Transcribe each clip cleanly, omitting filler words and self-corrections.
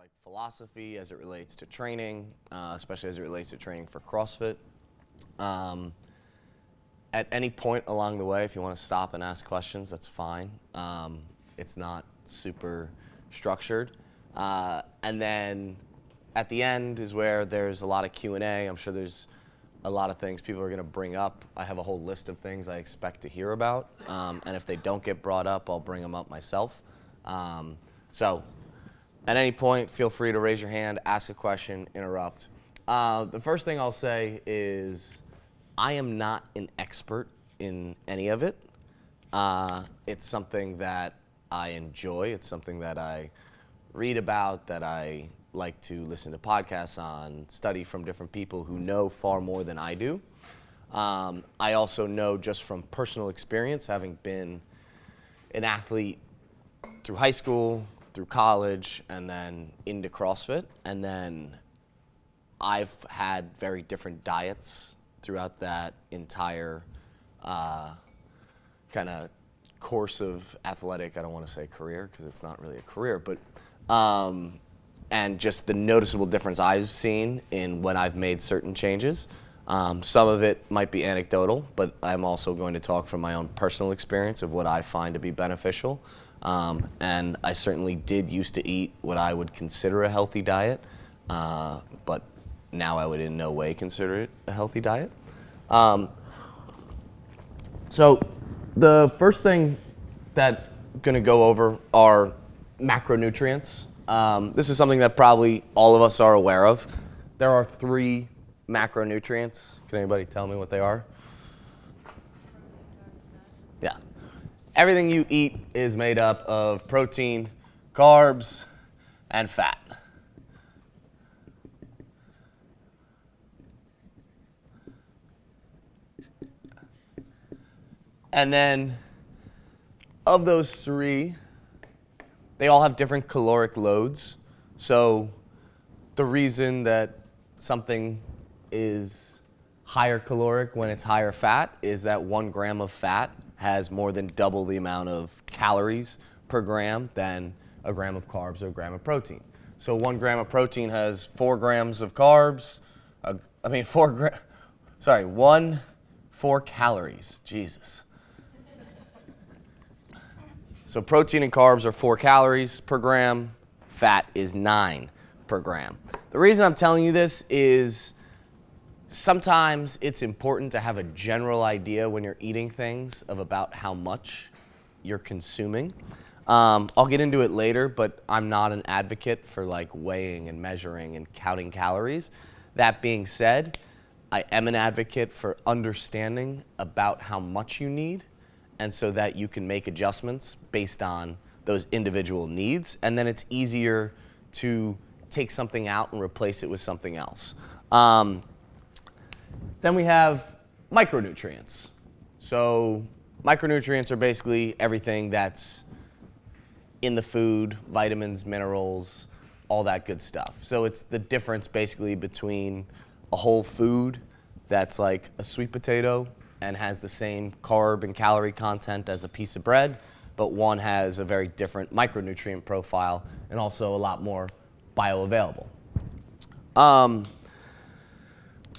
like philosophy as it relates to training, especially as it relates to training for CrossFit. At any point along the way, if you want to stop and ask questions, that's fine. It's not super structured. And then at the end is where there's a lot of Q&A. I'm sure there's a lot of things people are going to bring up. I have a whole list of things I expect to hear about. And if they don't get brought up, I'll bring them up myself. So at any point, feel free to raise your hand, ask a question, interrupt. The first thing I'll say is I am not an expert in any of it. It's something that I enjoy. It's something that I read about, that I like to listen to podcasts on, study from different people who know far more than I do. I also know just from personal experience, having been an athlete through high school, through college, and then into CrossFit. And then I've had very different diets throughout that entire kind of course of athletic, I don't want to say career because it's not really a career, but and just the noticeable difference I've seen in when I've made certain changes. Some of it might be anecdotal, but I'm also going to talk from my own personal experience of what I find to be beneficial. And I certainly did used to eat what I would consider a healthy diet, but now I would in no way consider it a healthy diet. So the first thing that I'm going to go over are macronutrients. This is something that probably all of us are aware of. There are 3 macronutrients. Can anybody tell me what they are? Yeah. Everything you eat is made up of protein, carbs, and fat. And then of those 3, they all have different caloric loads. So the reason that something is higher caloric when it's higher fat is that 1 gram of fat has more than double the amount of calories per gram than a gram of carbs or a gram of protein. So 1 gram of protein has 4 grams of carbs. 4 calories. Jesus. So protein and carbs are 4 calories per gram. Fat is 9 per gram. The reason I'm telling you this is sometimes it's important to have a general idea when you're eating things of about how much you're consuming. I'll get into it later, but I'm not an advocate for like weighing and measuring and counting calories. That being said, I am an advocate for understanding about how much you need, and so that you can make adjustments based on those individual needs, and then it's easier to take something out and replace it with something else. Then we have micronutrients. So micronutrients are basically everything that's in the food, vitamins, minerals, all that good stuff. So it's the difference basically between a whole food that's like a sweet potato and has the same carb and calorie content as a piece of bread, but one has a very different micronutrient profile and also a lot more bioavailable.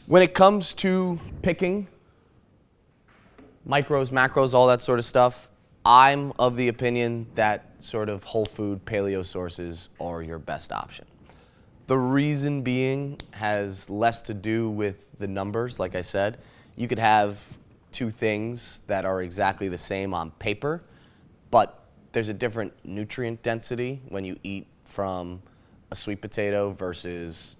When it comes to picking micros, macros, all that sort of stuff, I'm of the opinion that sort of whole food paleo sources are your best option. The reason being has less to do with the numbers. Like I said, you could have 2 things that are exactly the same on paper, but there's a different nutrient density when you eat from a sweet potato versus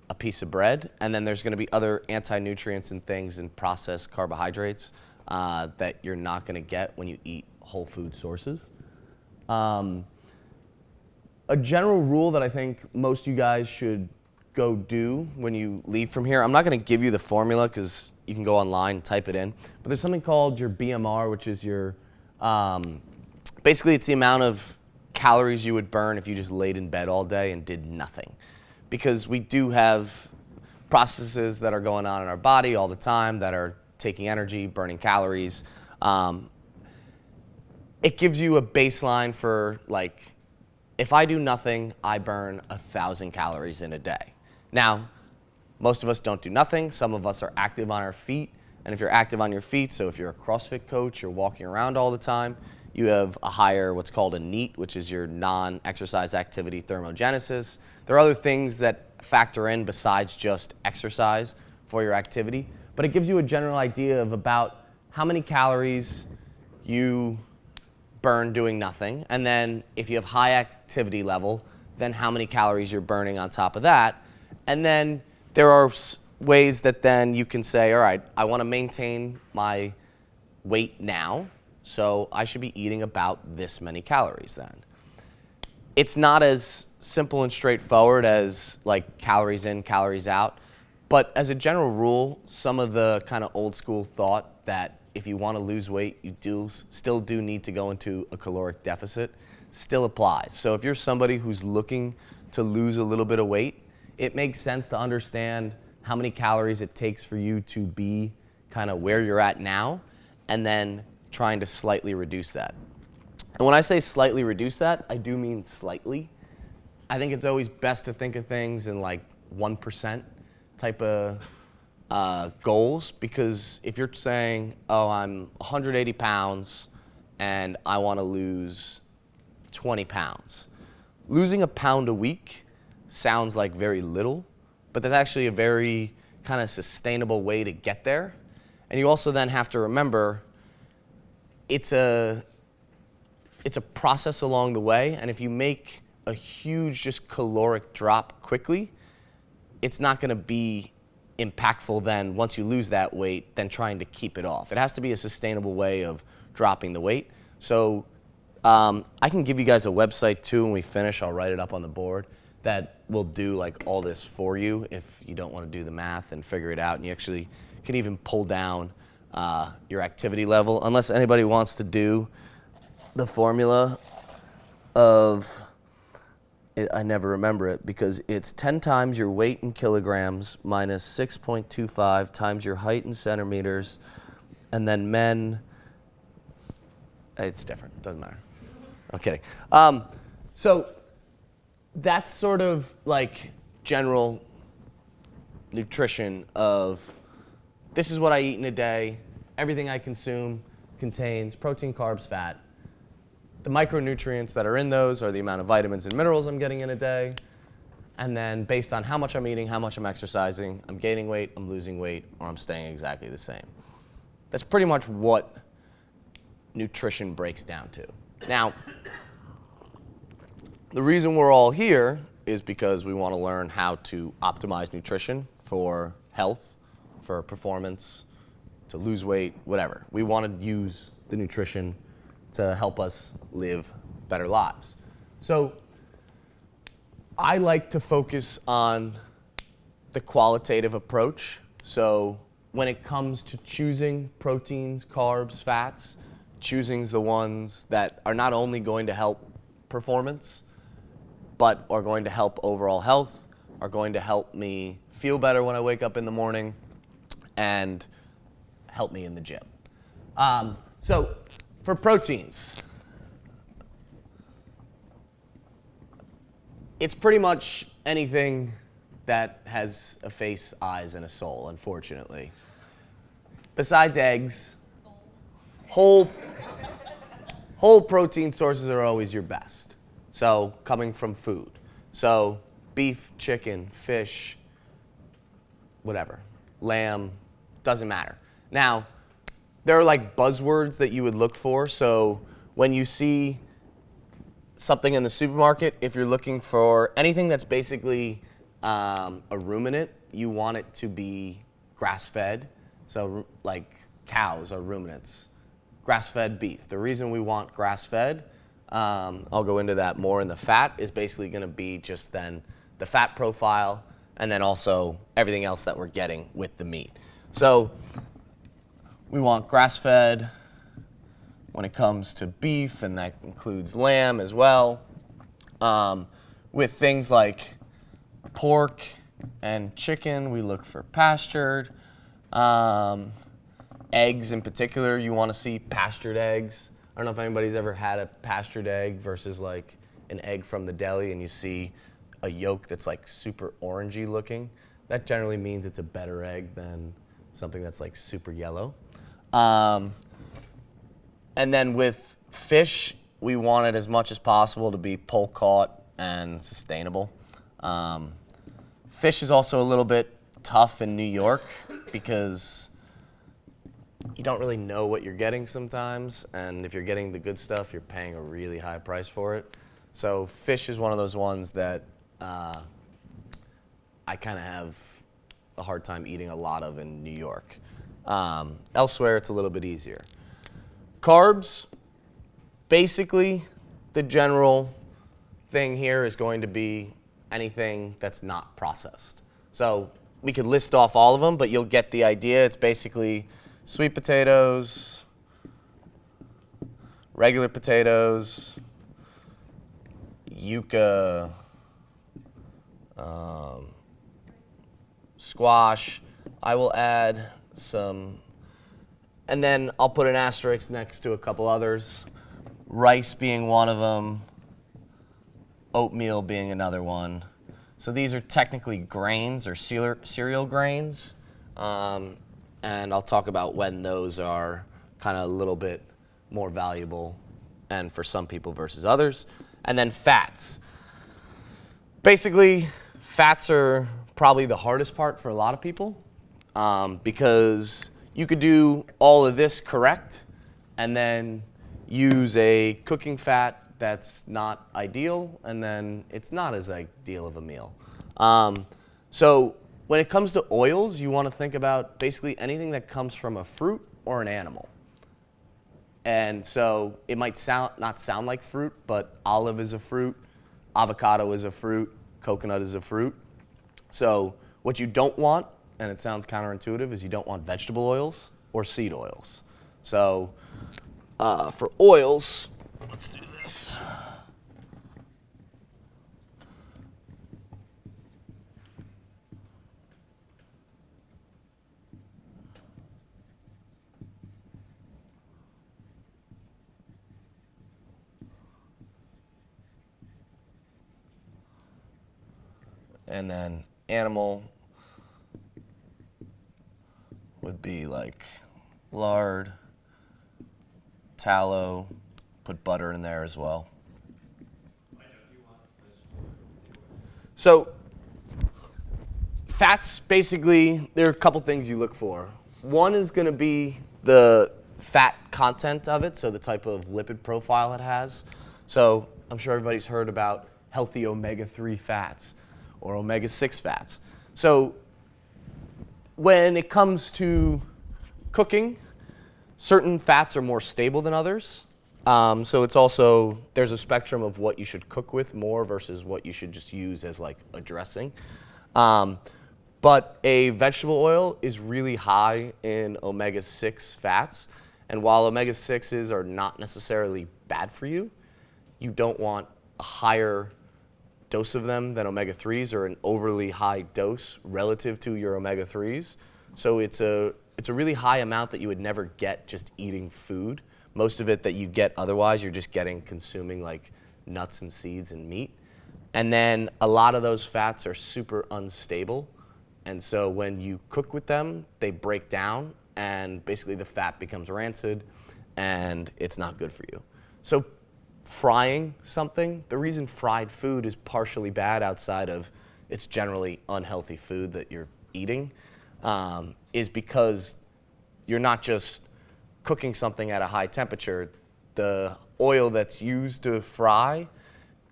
a piece of bread. And then there's going to be other anti-nutrients and things in processed carbohydrates that you're not going to get when you eat whole food sources. A general rule that I think most of you guys should go do when you leave from here, I'm not going to give you the formula because you can go online and type it in, but there's something called your BMR, which is your, basically it's the amount of calories you would burn if you just laid in bed all day and did nothing. Because we do have processes that are going on in our body all the time that are taking energy, burning calories. It gives you a baseline for like if I do nothing, I burn 1,000 calories in a day. Now, most of us don't do nothing. Some of us are active on our feet. And if you're active on your feet, so if you're a CrossFit coach, you're walking around all the time, you have a higher what's called a NEAT, which is your non-exercise activity thermogenesis. There are other things that factor in besides just exercise for your activity, but it gives you a general idea of about how many calories you burn doing nothing. And then if you have high activity level, then how many calories you're burning on top of that. And then there are ways that then you can say, all right, I want to maintain my weight now, so I should be eating about this many calories then. It's not as simple and straightforward as like calories in, calories out, but as a general rule, some of the kind of old school thought that if you want to lose weight, you still do need to go into a caloric deficit still applies. So if you're somebody who's looking to lose a little bit of weight, it makes sense to understand how many calories it takes for you to be kind of where you're at now, and then trying to slightly reduce that. And when I say slightly reduce that, I do mean slightly. I think it's always best to think of things in like 1% type of goals, because if you're saying, oh, I'm 180 pounds and I want to lose 20 pounds, losing a pound a week sounds like very little, but that's actually a very kind of sustainable way to get there. And you also then have to remember it's a process along the way, and if you make a huge just caloric drop quickly, it's not going to be impactful then once you lose that weight than trying to keep it off. It has to be a sustainable way of dropping the weight. So I can give you guys a website too when we finish. I'll write it up on the board that will do like all this for you if you don't want to do the math and figure it out, and you actually can even pull down your activity level, unless anybody wants to do the formula of I never remember it, because it's 10 times your weight in kilograms minus 6.25 times your height in centimeters, and then men, it's different, doesn't matter. I'm kidding. So that's sort of like general nutrition of this is what I eat in a day. Everything I consume contains protein, carbs, fat. The micronutrients that are in those are the amount of vitamins and minerals I'm getting in a day. And then based on how much I'm eating, how much I'm exercising, I'm gaining weight, I'm losing weight, or I'm staying exactly the same. That's pretty much what nutrition breaks down to. Now, the reason we're all here is because we want to learn how to optimize nutrition for health, for performance, to lose weight, whatever. We want to use the nutrition to help us live better lives. So I like to focus on the qualitative approach. So when it comes to choosing proteins, carbs, fats, choosing the ones that are not only going to help performance, but are going to help overall health, are going to help me feel better when I wake up in the morning, and help me in the gym. So for proteins, it's pretty much anything that has a face, eyes, and a soul, unfortunately. Besides eggs, whole protein sources are always your best. So coming from food. So beef, chicken, fish, whatever, lamb, doesn't matter. Now, there are like buzzwords that you would look for. So when you see something in the supermarket, if you're looking for anything that's basically a ruminant, you want it to be grass-fed. So like cows are ruminants. Grass-fed beef. The reason we want grass-fed, I'll go into that more in the fat, is basically going to be just then the fat profile and then also everything else that we're getting with the meat. So we want grass-fed when it comes to beef, and that includes lamb as well. With things like pork and chicken, we look for pastured. Eggs in particular, you want to see pastured eggs. I don't know if anybody's ever had a pastured egg versus like an egg from the deli and you see a yolk that's like super orangey looking, that generally means it's a better egg than something that's like super yellow. And then with fish, we want it as much as possible to be pole caught and sustainable. Fish is also a little bit tough in New York because you don't really know what you're getting sometimes, and if you're getting the good stuff, you're paying a really high price for it. So fish is one of those ones that I kind of have a hard time eating a lot of in New York. Elsewhere, it's a little bit easier. Carbs, basically, the general thing here is going to be anything that's not processed. So we could list off all of them, but you'll get the idea. It's basically sweet potatoes, regular potatoes, yuca, squash. I will add some, and then I'll put an asterisk next to a couple others. Rice being one of them, oatmeal being another one. So these are technically grains or cereal grains. And I'll talk about when those are kind of a little bit more valuable and for some people versus others. And then fats. Basically, fats are probably the hardest part for a lot of people because you could do all of this correct and then use a cooking fat that's not ideal, and then it's not as ideal of a meal. So when it comes to oils, you want to think about basically anything that comes from a fruit or an animal. And so it might not sound like fruit, but olive is a fruit, avocado is a fruit, coconut is a fruit. So what you don't want, and it sounds counterintuitive, is you don't want vegetable oils or seed oils. So for oils, let's do this. And then animal would be like lard, tallow, put butter in there as well. So fats, basically, there are a couple things you look for. One is going to be the fat content of it, so the type of lipid profile it has. So I'm sure everybody's heard about healthy omega-3 fats or omega-6 fats. So when it comes to cooking, certain fats are more stable than others. So it's also, there's a spectrum of what you should cook with more versus what you should just use as like a dressing. But a vegetable oil is really high in omega-6 fats. And while omega-6s are not necessarily bad for you, you don't want a higher dose of them than omega-3s or an overly high dose relative to your omega-3s. So it's a really high amount that you would never get just eating food. Most of it that you get otherwise, you're just consuming like nuts and seeds and meat. And then a lot of those fats are super unstable. And so when you cook with them, they break down and basically the fat becomes rancid and it's not good for you. So frying something, the reason fried food is partially bad outside of it's generally unhealthy food that you're eating is because you're not just cooking something at a high temperature. The oil that's used to fry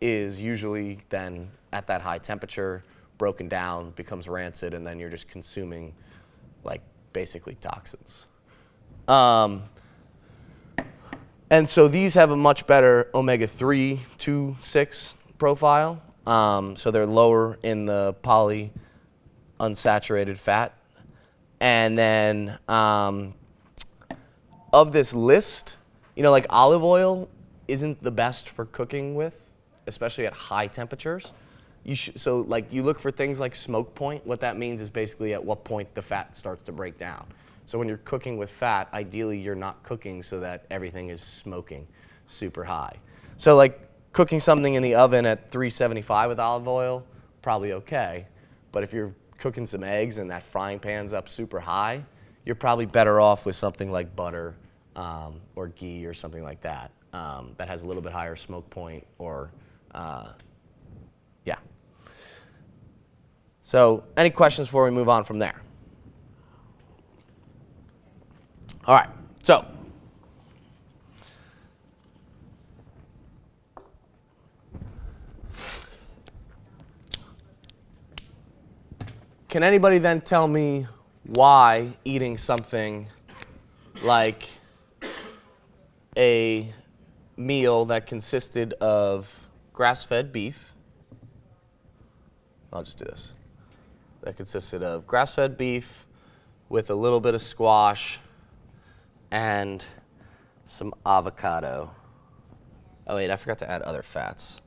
is usually then at that high temperature broken down, becomes rancid, and then you're just consuming like basically toxins. And so these have a much better omega-3 to 6 profile. So they're lower in the polyunsaturated fat. And then of this list, you know, like olive oil isn't the best for cooking with, especially at high temperatures. So like you look for things like smoke point. What that means is basically at what point the fat starts to break down. So when you're cooking with fat, ideally you're not cooking so that everything is smoking super high. So like cooking something in the oven at 375 with olive oil, probably okay. But if you're cooking some eggs and that frying pan's up super high, you're probably better off with something like butter or ghee or something like that that has a little bit higher smoke point or, yeah. So any questions before we move on from there? All right, so can anybody then tell me why eating something like a meal that consisted of grass-fed beef, I'll just do this, that consisted of grass-fed beef with a little bit of squash and some avocado. Oh wait, I forgot to add other fats.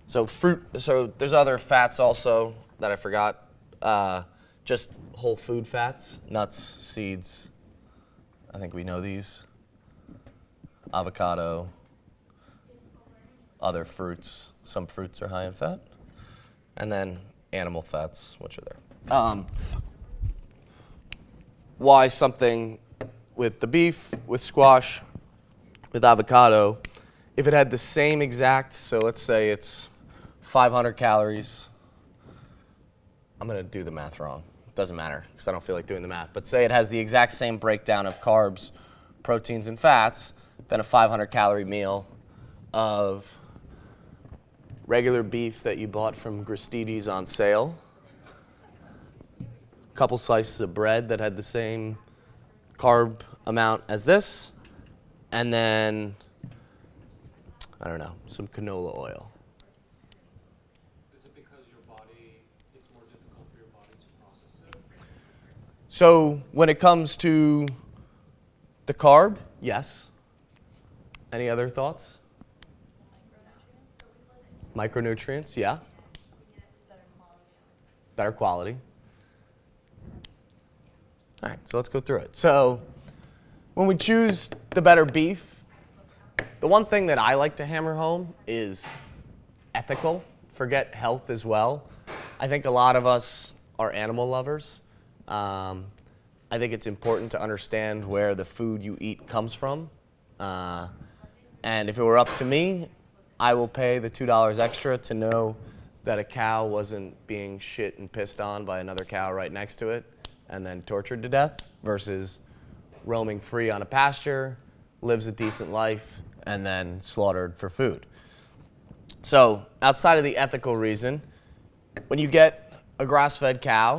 So there's other fats also that I forgot. Just whole food fats, nuts, seeds. I think we know these. Avocado, other fruits. Some fruits are high in fat. And then animal fats, which are there. Why something with the beef, with squash, with avocado, if it had the same exact, so let's say it's 500 calories. I'm going to do the math wrong. Doesn't matter because I don't feel like doing the math. But say it has the exact same breakdown of carbs, proteins, and fats than a 500 calorie meal of regular beef that you bought from Gristedes on sale, a couple slices of bread that had the same carb amount as this, and then, I don't know, some canola oil. Is it because it's more difficult for your body to process it? So when it comes to the carb, yes. Any other thoughts? Micronutrients, yeah. Better quality. All right, so let's go through it. So when we choose the better beef, the one thing that I like to hammer home is ethical. Forget health as well. I think a lot of us are animal lovers. I think it's important to understand where the food you eat comes from. And if it were up to me, I will pay the $2 extra to know that a cow wasn't being shit and pissed on by another cow right next to it and then tortured to death versus roaming free on a pasture, lives a decent life, and then slaughtered for food. So outside of the ethical reason, when you get a grass-fed cow,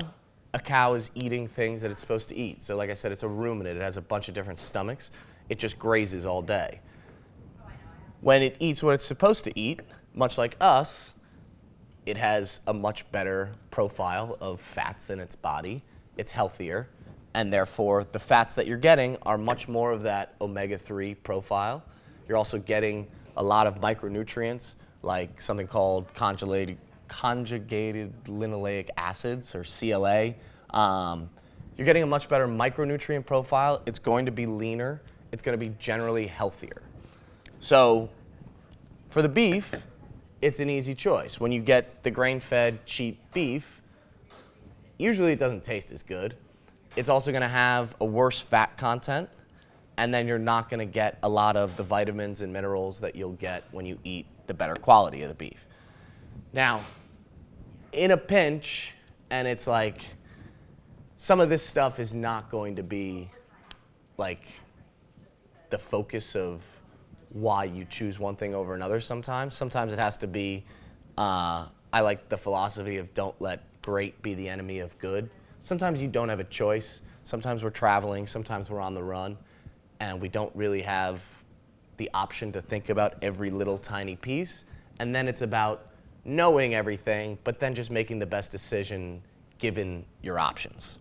a cow is eating things that it's supposed to eat. So like I said, it's a ruminant. It has a bunch of different stomachs. It just grazes all day. When it eats what it's supposed to eat, much like us, it has a much better profile of fats in its body. It's healthier, and therefore the fats that you're getting are much more of that omega-3 profile. You're also getting a lot of micronutrients, like something called conjugated linoleic acids, or CLA. You're getting a much better micronutrient profile. It's going to be leaner. It's going to be generally healthier. So for the beef, it's an easy choice. When you get the grain-fed cheap beef, usually it doesn't taste as good. It's also going to have a worse fat content, and then you're not going to get a lot of the vitamins and minerals that you'll get when you eat the better quality of the beef. Now, in a pinch, and it's like some of this stuff is not going to be like the focus of why you choose one thing over another sometimes. Sometimes it has to be, I like the philosophy of don't let great be the enemy of good. Sometimes you don't have a choice. Sometimes we're traveling, sometimes we're on the run, and we don't really have the option to think about every little tiny piece. And then it's about knowing everything, but then just making the best decision given your options.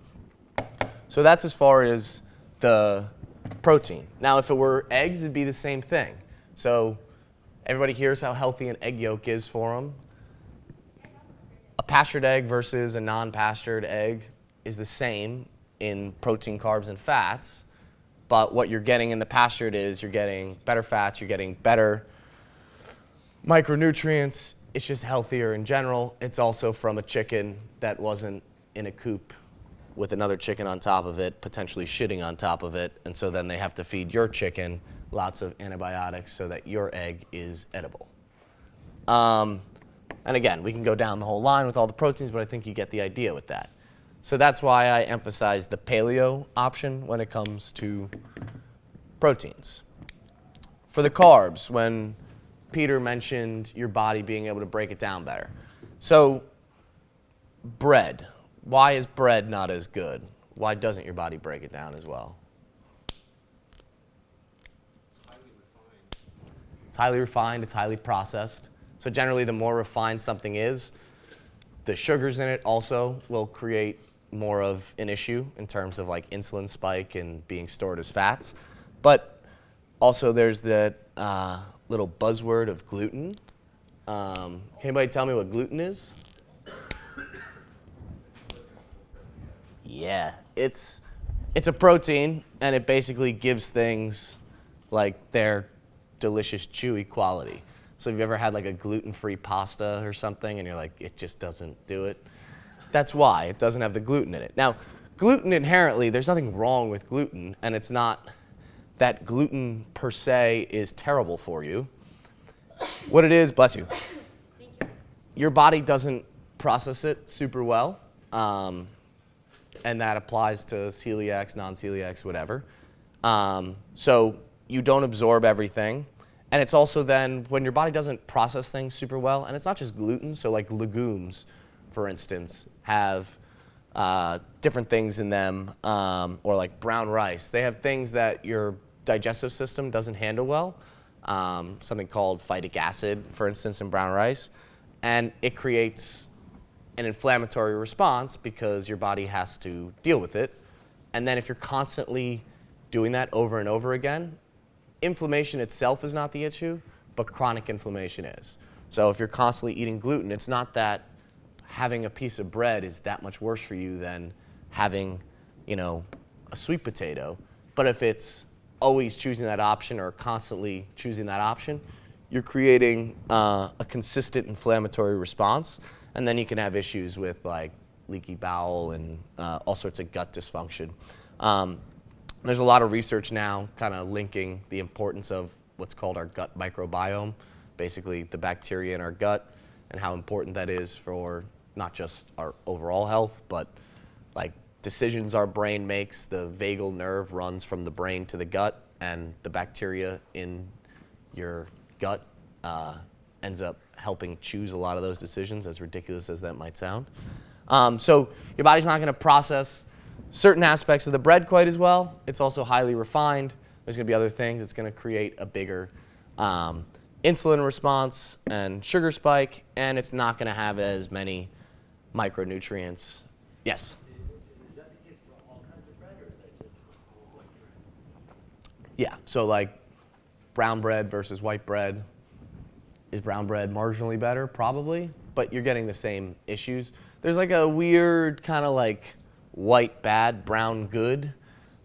So that's as far as the protein. Now, if it were eggs, it'd be the same thing. So everybody hears how healthy an egg yolk is for them. A pastured egg versus a non-pastured egg is the same in protein, carbs, and fats, but what you're getting in the pastured is you're getting better fats, you're getting better Micronutrients, it's just healthier in general. It's also from a chicken that wasn't in a coop with another chicken on top of it, potentially shitting on top of it. And so then they have to feed your chicken lots of antibiotics so that your egg is edible. And again, we can go down the whole line with all the proteins, but I think you get the idea with that. So that's why I emphasize the paleo option when it comes to proteins. For the carbs, when Peter mentioned your body being able to break it down better. So bread, why is bread not as good? Why doesn't your body break it down as well? It's highly refined. It's highly refined, it's highly processed. So generally, the more refined something is, the sugars in it also will create more of an issue in terms of like insulin spike and being stored as fats. But also there's that little buzzword of gluten. Can anybody tell me what gluten is? Yeah, it's a protein, and it basically gives things like their delicious chewy quality. So if you've ever had like a gluten-free pasta or something and you're like, it just doesn't do it, that's why. It doesn't have the gluten in it. Now, gluten inherently, there's nothing wrong with gluten, and it's not that gluten per se is terrible for you. What it is, bless you, your body doesn't process it super well, and that applies to celiacs, non-celiacs, whatever. So you don't absorb everything. And it's also then when your body doesn't process things super well, and it's not just gluten, so like legumes, for instance, have different things in them, or like brown rice. They have things that your digestive system doesn't handle well, something called phytic acid, for instance, in brown rice, and it creates an inflammatory response because your body has to deal with it. And then if you're constantly doing that over and over again, inflammation itself is not the issue, but chronic inflammation is. So if you're constantly eating gluten, it's not that having a piece of bread is that much worse for you than having, a sweet potato. But if it's always choosing that option or constantly choosing that option, you're creating a consistent inflammatory response, and then you can have issues with like leaky bowel and all sorts of gut dysfunction. There's a lot of research now kind of linking the importance of what's called our gut microbiome, basically the bacteria in our gut, and how important that is for not just our overall health, but like decisions our brain makes. The vagal nerve runs from the brain to the gut, and the bacteria in your gut ends up helping choose a lot of those decisions, as ridiculous as that might sound. So your body's not going to process certain aspects of the bread quite as well. It's also highly refined. There's going to be other things. It's going to create a bigger insulin response and sugar spike, and it's not going to have as many micronutrients. Yes? Is that the case for all kinds of bread, or is that just white bread? Yeah, so like brown bread versus white bread. Is brown bread marginally better? Probably, but you're getting the same issues. There's like a weird kind of like white bad, brown good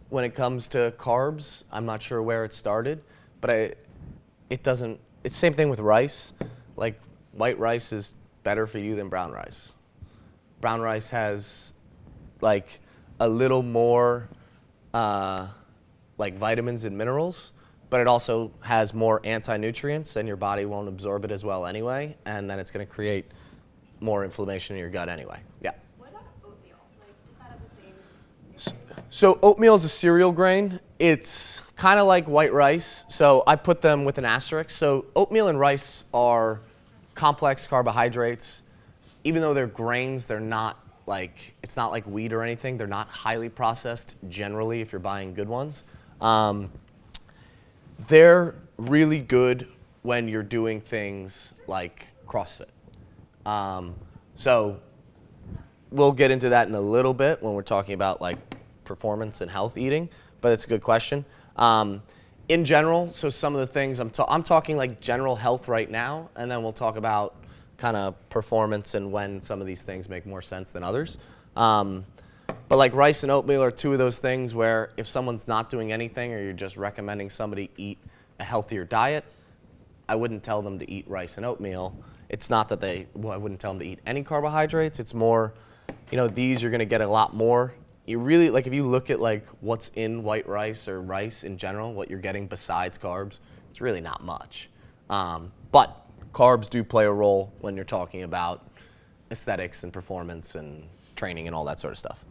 when it comes to carbs. I'm not sure where it started, but it doesn't, it's the same thing with rice. Like white rice is better for you than brown rice. Brown rice has like a little more like vitamins and minerals, but it also has more anti-nutrients, and your body won't absorb it as well anyway, and then it's going to create more inflammation in your gut anyway. Yeah. What about oatmeal? Like, does that have the same? So oatmeal is a cereal grain. It's kind of like white rice, so I put them with an asterisk. So oatmeal and rice are complex carbohydrates. Even though they're grains, they're not like, it's not like wheat or anything. They're not highly processed generally if you're buying good ones. They're really good when you're doing things like CrossFit. So we'll get into that in a little bit when we're talking about like performance and health eating, but it's a good question. In general, so some of the things I'm talking like general health right now, and then we'll talk about kind of performance and when some of these things make more sense than others. But like rice and oatmeal are two of those things where if someone's not doing anything or you're just recommending somebody eat a healthier diet, I wouldn't tell them to eat rice and oatmeal. It's not that I wouldn't tell them to eat any carbohydrates. It's more, these you're going to get a lot more. You really, like if you look at like what's in white rice or rice in general, what you're getting besides carbs, it's really not much. But carbs do play a role when you're talking about aesthetics and performance and training and all that sort of stuff.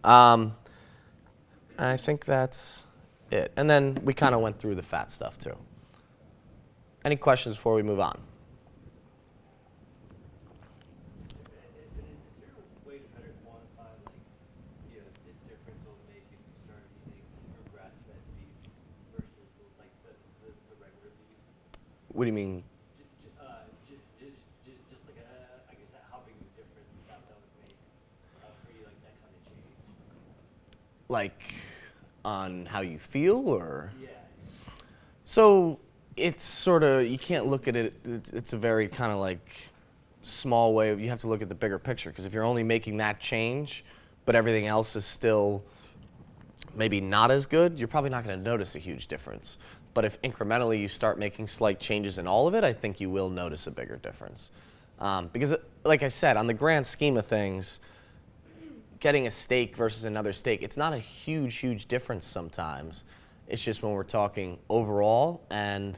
I think that's it. And then we kind of went through the fat stuff too. Any questions before we move on? Is there a way to better quantify, like, the difference it'll make if you start eating your grass-fed beef versus like the regular beef? What do you mean? Just like I guess how big of a difference that would make for you, like that kind of change. Like on how you feel or? Yeah. So it's sort of, you can't look at it, it's a very kind of like small way of, you have to look at the bigger picture, because if you're only making that change, but everything else is still maybe not as good, you're probably not going to notice a huge difference. But if incrementally you start making slight changes in all of it, I think you will notice a bigger difference. Because like I said, on the grand scheme of things, getting a steak versus another steak, it's not a huge difference sometimes. It's just when we're talking overall, and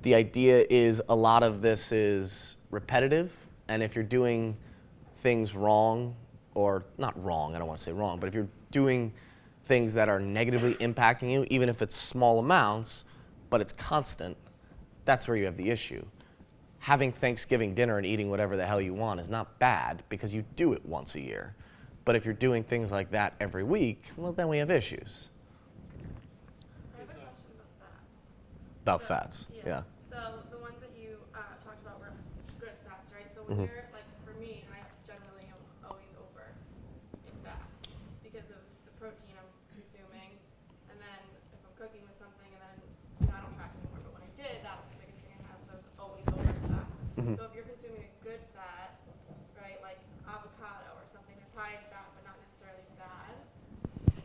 the idea is a lot of this is repetitive, and if you're doing things wrong, or not wrong, I don't want to say wrong, but if you're doing things that are negatively impacting you, even if it's small amounts, but it's constant, that's where you have the issue. Having Thanksgiving dinner and eating whatever the hell you want is not bad because you do it once a year. But if you're doing things like that every week, well, then we have issues. I have a question about fats. About fats, yeah. So the ones that you talked about were good fats, right? So Mm-hmm. when you're, like for me, I generally am always over in fats because of the protein I'm consuming. And then if I'm cooking with something and then, I don't track anymore, but when I did, that was the biggest thing I had, so I was always over in fats. Mhm. So if you're consuming a good fat, right, like avocado or something that's high in fat but not necessarily bad,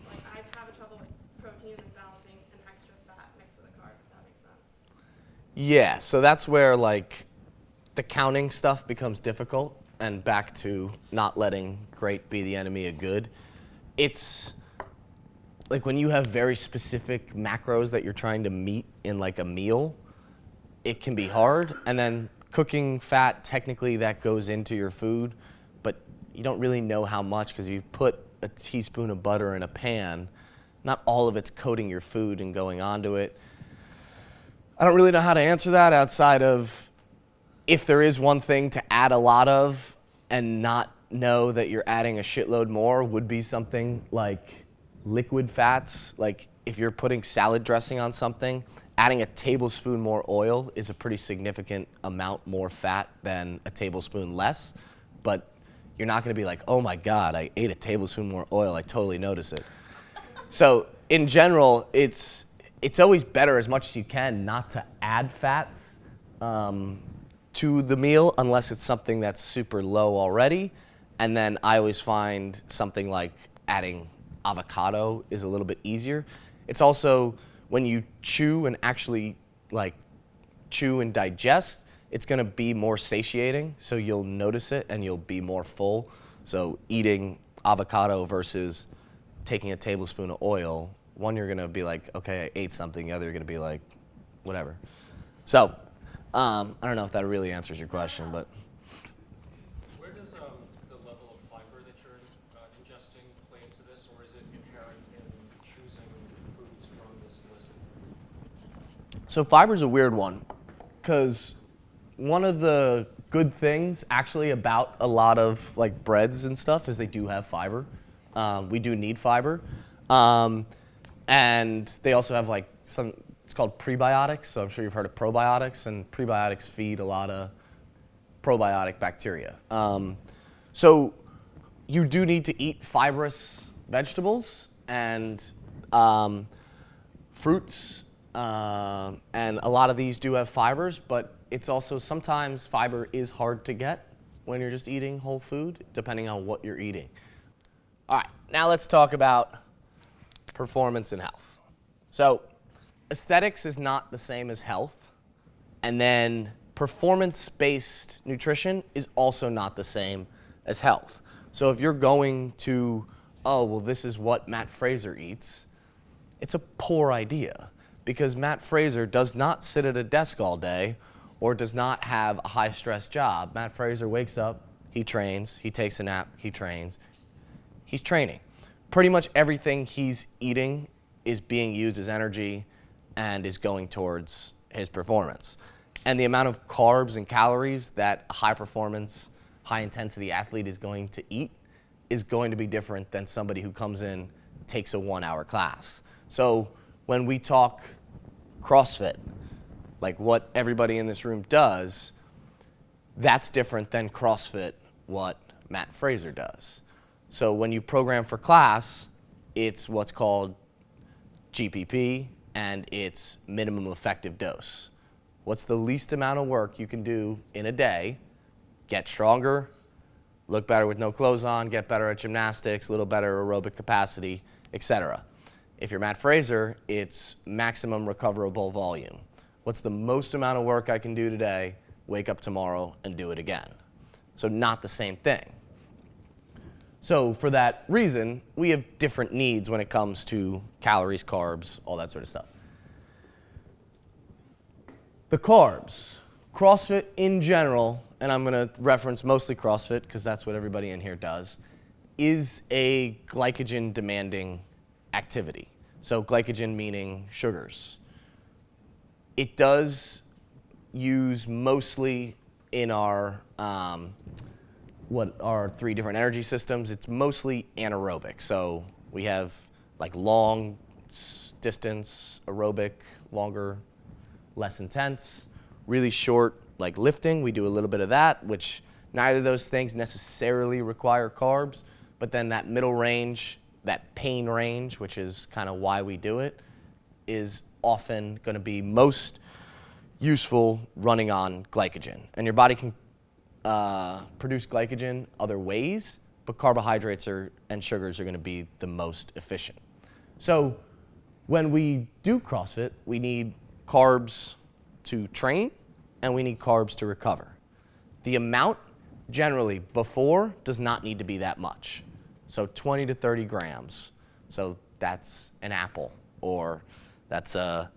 like I have a trouble with protein and balancing an extra fat mixed with a carb, if that makes sense. Yeah, so that's where like the counting stuff becomes difficult, and back to not letting great be the enemy of good. It's like when you have very specific macros that you're trying to meet in like a meal, it can be hard. And then cooking fat, technically that goes into your food, but you don't really know how much, because you put a teaspoon of butter in a pan, not all of it's coating your food and going onto it. I don't really know how to answer that outside of, if there is one thing to add a lot of and not know that you're adding a shitload more, would be something like liquid fats. Like if you're putting salad dressing on something, adding a tablespoon more oil is a pretty significant amount more fat than a tablespoon less. But you're not going to be like, oh my God, I ate a tablespoon more oil. I totally notice it. So in general, it's always better as much as you can not to add fats to the meal unless it's something that's super low already. And then I always find something like adding avocado is a little bit easier. It's also when you chew and actually like chew and digest, it's going to be more satiating, so you'll notice it and you'll be more full. So eating avocado versus taking a tablespoon of oil, one, you're going to be like, okay, I ate something. The other, you're going to be like, whatever. So I don't know if that really answers your question, but. Where does the level of fiber that you're ingesting play into this, or is it inherent in choosing foods from this list? So fiber's a weird one, because one of the good things actually about a lot of like breads and stuff is they do have fiber. We do need fiber. And they also have like some, it's called prebiotics, so I'm sure you've heard of probiotics, and prebiotics feed a lot of probiotic bacteria. So you do need to eat fibrous vegetables and fruits, and a lot of these do have fibers, but it's also sometimes fiber is hard to get when you're just eating whole food, depending on what you're eating. All right, now let's talk about performance and health. So aesthetics is not the same as health. And then performance-based nutrition is also not the same as health. So if you're going to, oh, well, this is what Matt Fraser eats, it's a poor idea, because Matt Fraser does not sit at a desk all day or does not have a high-stress job. Matt Fraser wakes up, he trains, he takes a nap, he trains. He's training. Pretty much everything he's eating is being used as energy and is going towards his performance. And the amount of carbs and calories that a high-performance, high-intensity athlete is going to eat is going to be different than somebody who comes in, takes a 1-hour class. So when we talk CrossFit, like what everybody in this room does, that's different than CrossFit, what Matt Fraser does. So when you program for class, it's what's called GPP, and it's minimum effective dose. What's the least amount of work you can do in a day, get stronger, look better with no clothes on, get better at gymnastics, a little better aerobic capacity, etc. If you're Matt Fraser, it's maximum recoverable volume. What's the most amount of work I can do today, wake up tomorrow and do it again? So not the same thing. So for that reason, we have different needs when it comes to calories, carbs, all that sort of stuff. The carbs, CrossFit in general, and I'm going to reference mostly CrossFit because that's what everybody in here does, is a glycogen demanding activity. So glycogen meaning sugars. It does use mostly in our what are 3 different energy systems. It's mostly anaerobic. So we have like long distance aerobic, longer, less intense, really short like lifting. We do a little bit of that, which neither of those things necessarily require carbs, but then that middle range, that pain range, which is kind of why we do it, is often going to be most useful running on glycogen. And your body can produce glycogen other ways, but carbohydrates and sugars are going to be the most efficient. So when we do CrossFit, we need carbs to train and we need carbs to recover. The amount generally before does not need to be that much. So 20 to 30 grams. So that's an apple, or that's a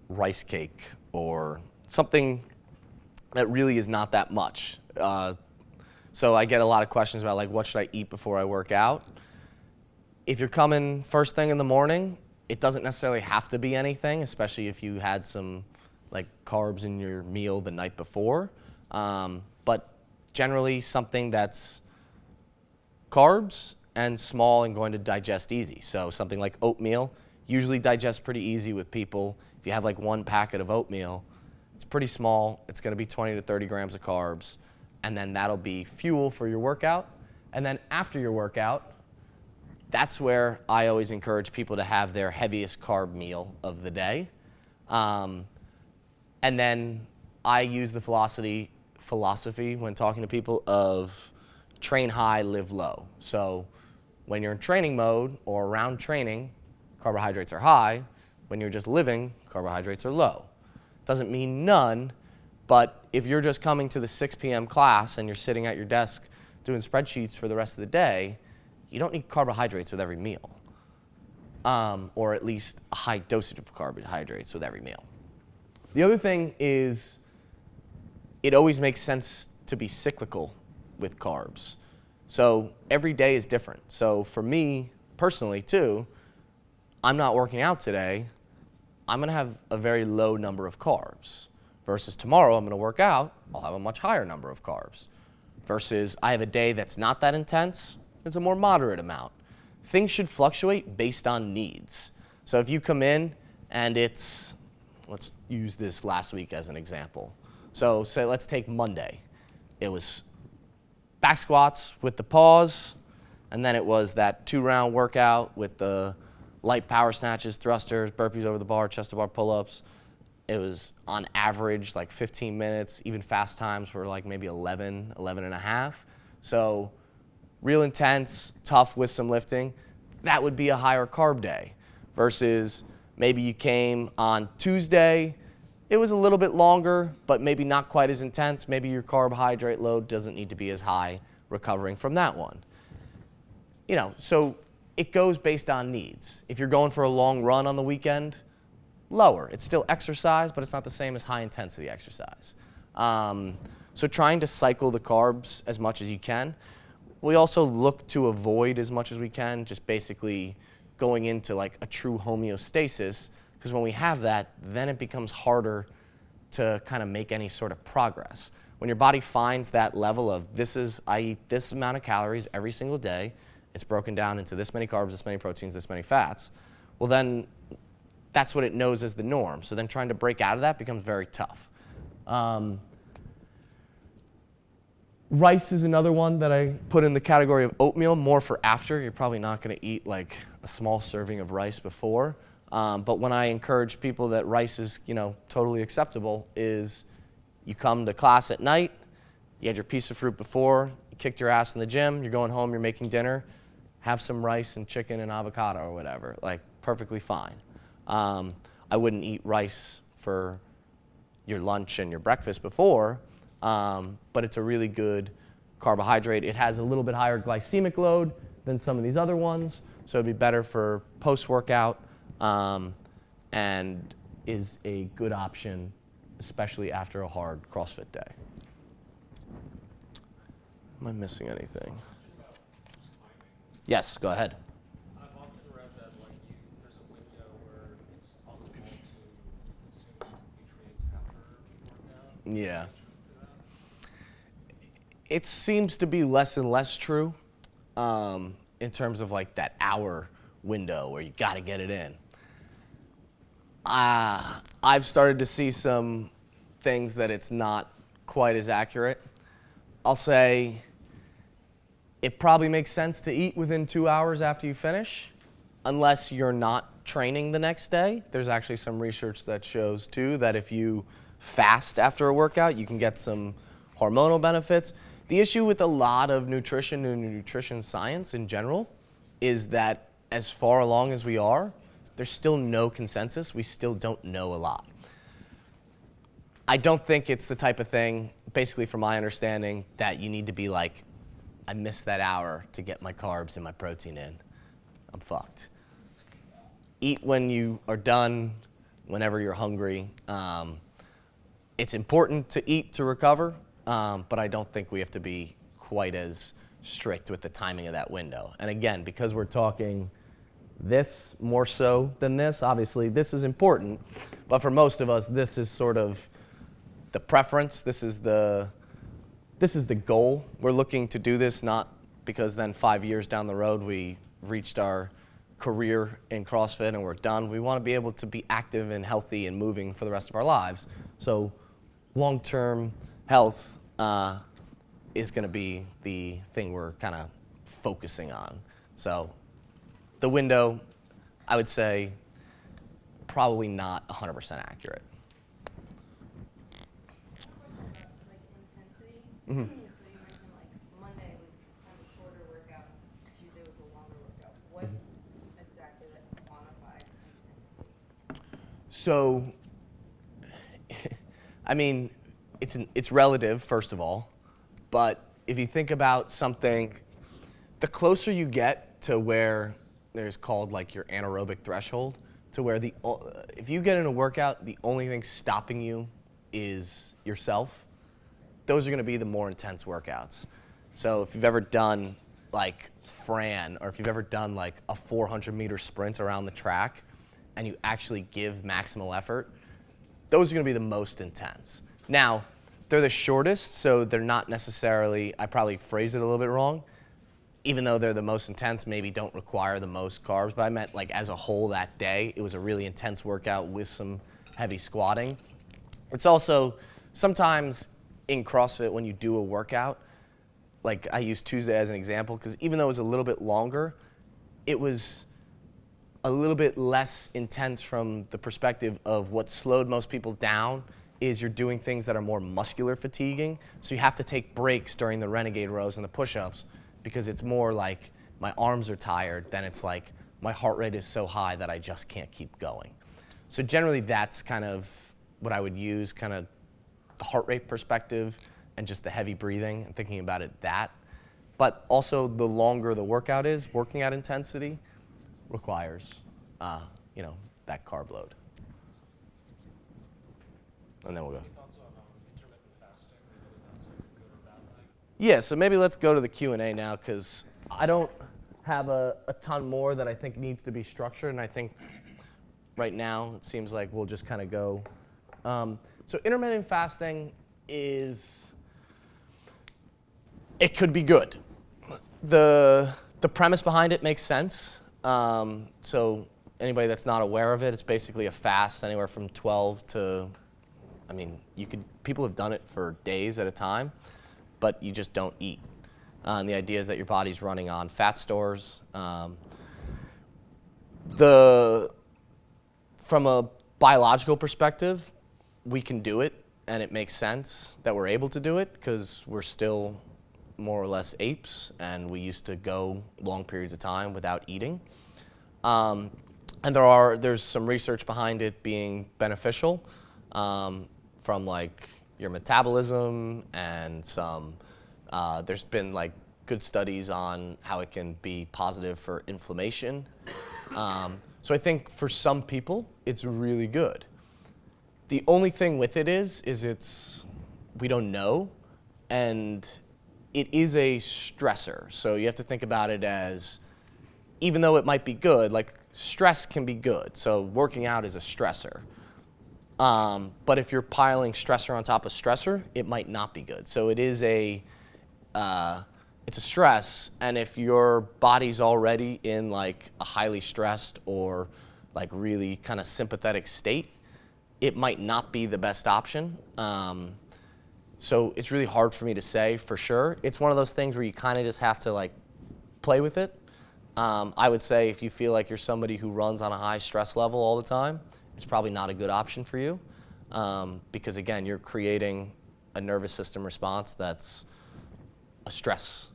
rice cake, or something that really is not that much. So I get a lot of questions about like, what should I eat before I work out? If you're coming first thing in the morning, it doesn't necessarily have to be anything, especially if you had some like carbs in your meal the night before. But generally something that's carbs and small and going to digest easy. So something like oatmeal usually digests pretty easy with people. If you have like 1 packet of oatmeal, it's pretty small. It's going to be 20 to 30 grams of carbs, and then that'll be fuel for your workout. And then after your workout, that's where I always encourage people to have their heaviest carb meal of the day. And then I use the philosophy when talking to people of train high, live low. So when you're in training mode or around training, carbohydrates are high. When you're just living, carbohydrates are low. Doesn't mean none, but if you're just coming to the 6 p.m. class and you're sitting at your desk doing spreadsheets for the rest of the day, you don't need carbohydrates with every meal, or at least a high dosage of carbohydrates with every meal. The other thing is it always makes sense to be cyclical with carbs. So every day is different. So for me personally too, I'm not working out today, I'm going to have a very low number of carbs. Versus tomorrow I'm going to work out, I'll have a much higher number of carbs. Versus I have a day that's not that intense, it's a more moderate amount. Things should fluctuate based on needs. So if you come in and it's, let's use this last week as an example. So say let's take Monday. It was back squats with the pause, and then it was that 2-round workout with the light power snatches, thrusters, burpees over the bar, chest to bar pull-ups. It was on average like 15 minutes, even fast times were like maybe 11 and a half. So real intense, tough with some lifting. That would be a higher carb day versus maybe you came on Tuesday it was a little bit longer, but maybe not quite as intense. Maybe your carbohydrate load doesn't need to be as high recovering from that one. You know, so it goes based on needs. If you're going for a long run on the weekend, lower. It's still exercise, but it's not the same as high intensity exercise. So trying to cycle the carbs as much as you can. We also look to avoid as much as we can, just basically going into like a true homeostasis, because when we have that, then it becomes harder to kind of make any sort of progress. When your body finds that level of I eat this amount of calories every single day, it's broken down into this many carbs, this many proteins, this many fats, well then that's what it knows as the norm. So then trying to break out of that becomes very tough. Rice is another one that I put in the category of oatmeal, more for after. You're probably not going to eat like a small serving of rice before. But when I encourage people that rice is, totally acceptable, is you come to class at night, you had your piece of fruit before, you kicked your ass in the gym, you're going home, you're making dinner, have some rice and chicken and avocado or whatever, like perfectly fine. I wouldn't eat rice for your lunch and your breakfast before, but it's a really good carbohydrate. It has a little bit higher glycemic load than some of these other ones, so it'd be better for post-workout, and is a good option, especially after a hard CrossFit day. Am I missing anything? Yes, go ahead. I've often read that there's a window where it's optimal to consume nutrients after workout. Yeah. It seems to be less and less true in terms of like that hour window where you got to get it in. I've started to see some things that it's not quite as accurate. I'll say it probably makes sense to eat within 2 hours after you finish, unless you're not training the next day. There's actually some research that shows too that if you fast after a workout, you can get some hormonal benefits. The issue with a lot of nutrition and nutrition science in general is that as far along as we are, there's still no consensus. We still don't know a lot. I don't think it's the type of thing, basically from my understanding, that you need to be like, I missed that hour to get my carbs and my protein in. I'm fucked. Eat when you are done, whenever you're hungry. It's important to eat to recover, but I don't think we have to be quite as strict with the timing of that window. And again, because we're talking this more so than this, obviously this is important, but for most of us, this is sort of the preference. This is the goal. We're looking to do this not because then 5 years down the road we reached our career in CrossFit and we're done. We want to be able to be active and healthy and moving for the rest of our lives. So long-term health is going to be the thing we're kind of focusing on. So the window, I would say, probably not 100% accurate. Intensity. Mm-hmm. So you mentioned Monday was kind of a shorter workout, Tuesday was a longer workout. What exactly that quantifies intensity? So, I mean, it's relative, first of all, but if you think about something, the closer you get to where there's called like your anaerobic threshold, to where if you get in a workout, the only thing stopping you is yourself, those are going to be the more intense workouts. So if you've ever done like Fran, or if you've ever done like a 400-meter sprint around the track and you actually give maximal effort, those are going to be the most intense. Now, they're the shortest, so they're not necessarily, I probably phrased it a little bit wrong, even though they're the most intense, maybe don't require the most carbs, but I meant like as a whole that day, it was a really intense workout with some heavy squatting. It's also, sometimes in CrossFit when you do a workout, like I use Tuesday as an example, because even though it was a little bit longer, it was a little bit less intense from the perspective of what slowed most people down is you're doing things that are more muscular fatiguing. So you have to take breaks during the renegade rows and the push-ups because it's more like my arms are tired than it's like my heart rate is so high that I just can't keep going. So generally that's kind of what I would use, kind of the heart rate perspective and just the heavy breathing and thinking about it that. But also the longer the workout is, working at intensity requires, that carb load. And then we'll go. Any thoughts on intermittent fasting, whether that's a good or bad thing? Yeah, so maybe let's go to the Q&A now, because I don't have a ton more that I think needs to be structured, and I think right now it seems like we'll just kind of go. So intermittent fasting it could be good. The premise behind it makes sense. So anybody that's not aware of it, it's basically a fast anywhere from 12 to, people have done it for days at a time, but you just don't eat. And the idea is that your body's running on fat stores. From a biological perspective, we can do it, and it makes sense that we're able to do it because we're still more or less apes, and we used to go long periods of time without eating. And there's some research behind it being beneficial from like your metabolism, and there's been like good studies on how it can be positive for inflammation. So I think for some people it's really good. The only thing with it is we don't know, and it is a stressor. So you have to think about it as, even though it might be good, like stress can be good. So working out is a stressor. But if you're piling stressor on top of stressor, it might not be good. So it is it's a stress, and if your body's already in like a highly stressed or like really kind of sympathetic state, it might not be the best option. So it's really hard for me to say for sure. It's one of those things where you kind of just have to like play with it. I would say if you feel like you're somebody who runs on a high stress level all the time, it's probably not a good option for you, because again, you're creating a nervous system response that's a stress.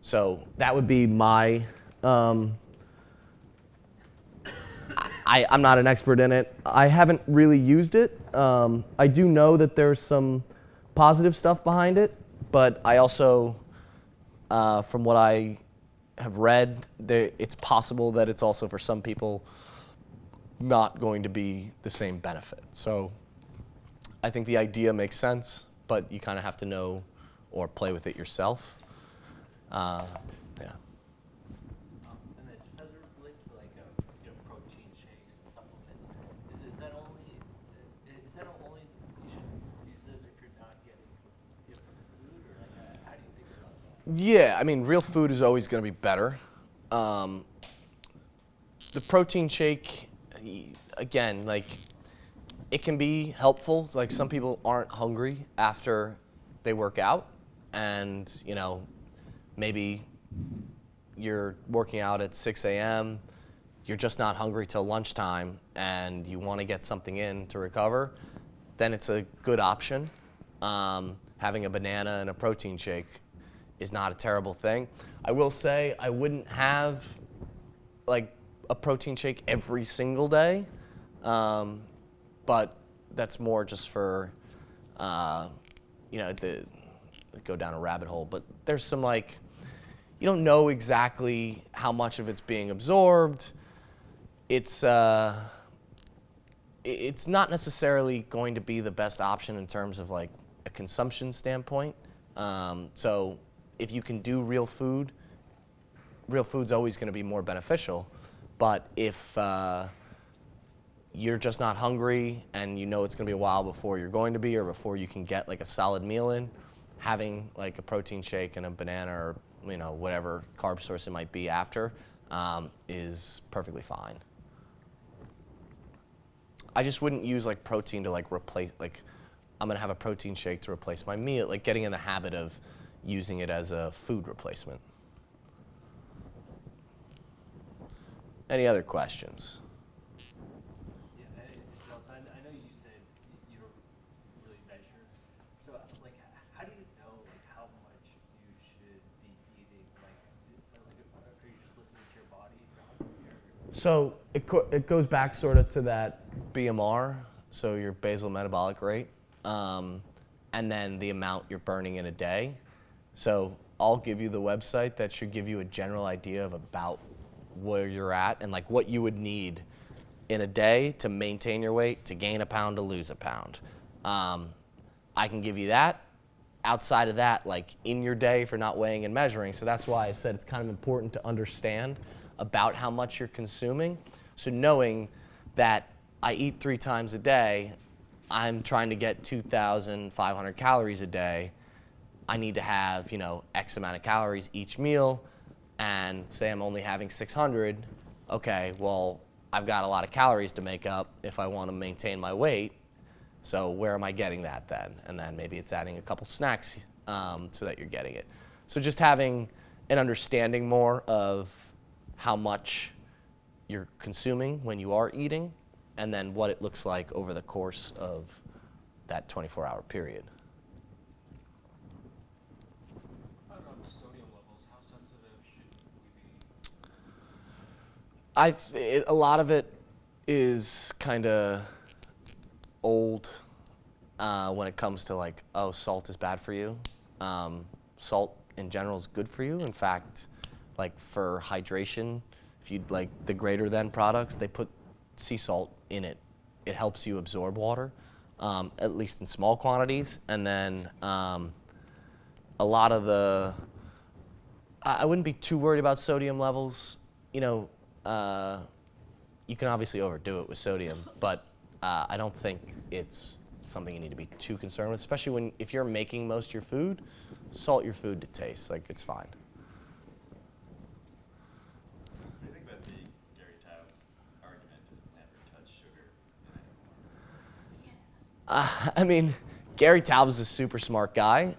So that would be my, I'm not an expert in it. I haven't really used it. I do know that there's some positive stuff behind it, but I also, from what I have read, it's possible that it's also for some people not going to be the same benefit. So I think the idea makes sense, but you kind of have to know or play with it yourself. Yeah. And then just as it relates to like protein shakes and supplements, is that only you should use those if you're not getting it from food, or like how do you think about that? Yeah, real food is always going to be better. The protein shake, again, like it can be helpful. Like some people aren't hungry after they work out, and maybe you're working out at 6 a.m., you're just not hungry till lunchtime, and you want to get something in to recover, then it's a good option. Having a banana and a protein shake is not a terrible thing. I will say I wouldn't have like a protein shake every single day, but that's more just for, go down a rabbit hole. But there's some you don't know exactly how much of it's being absorbed. It's not necessarily going to be the best option in terms of like a consumption standpoint. So if you can do real food's always going to be more beneficial. But if you're just not hungry and you know it's going to be a while before you're going to be, or before you can get like a solid meal in, having like a protein shake and a banana or whatever carb source it might be after is perfectly fine. I just wouldn't use like protein to like replace, like I'm gonna have a protein shake to replace my meal, like getting in the habit of using it as a food replacement. Any other questions? Yeah, I know you said you don't really measure. So like, how do you know like how much you should be eating? Like are you just listening to your body for hungry? So it goes back sort of to that BMR. so your basal metabolic rate, and then the amount you're burning in a day. So I'll give you the website that should give you a general idea of about where you're at and like what you would need in a day to maintain your weight, to gain a pound, to lose a pound. I can give you that. Outside of that, like in your day for not weighing and measuring. So that's why I said it's kind of important to understand about how much you're consuming. So knowing that I eat 3 times a day, I'm trying to get 2,500 calories a day. I need to have, X amount of calories each meal, and say I'm only having 600. Okay, well, I've got a lot of calories to make up if I want to maintain my weight. So where am I getting that then? And then maybe it's adding a couple snacks so that you're getting it. So just having an understanding more of how much you're consuming when you are eating, and then what it looks like over the course of that 24-hour period. How about sodium levels? How sensitive should we be? A lot of it is kind of old when it comes to like, oh, salt is bad for you. Salt in general is good for you. In fact, like for hydration, if you'd like the greater than products, they put sea salt in it. It helps you absorb water, at least in small quantities. And then a lot of I wouldn't be too worried about sodium levels. You can obviously overdo it with sodium, but I don't think it's something you need to be too concerned with, especially if you're making most of your food, salt your food to taste. Like, it's fine. What do you think about the Gary Taubes argument, just never touch sugar in any form? Gary Taubes is a super smart guy.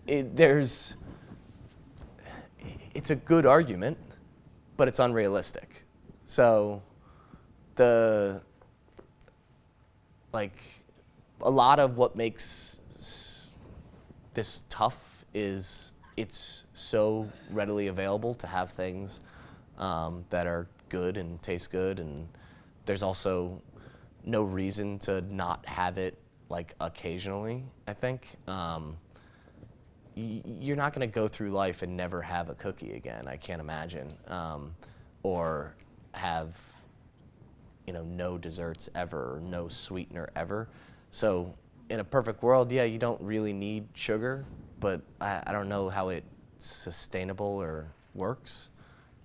It's a good argument, but it's unrealistic. So a lot of what makes this tough is it's so readily available to have things that are good and taste good, and there's also no reason to not have it like occasionally, I think. You're not going to go through life and never have a cookie again, I can't imagine, or have no desserts ever, or no sweetener ever. So in a perfect world, yeah, you don't really need sugar, but I don't know how it's sustainable or works.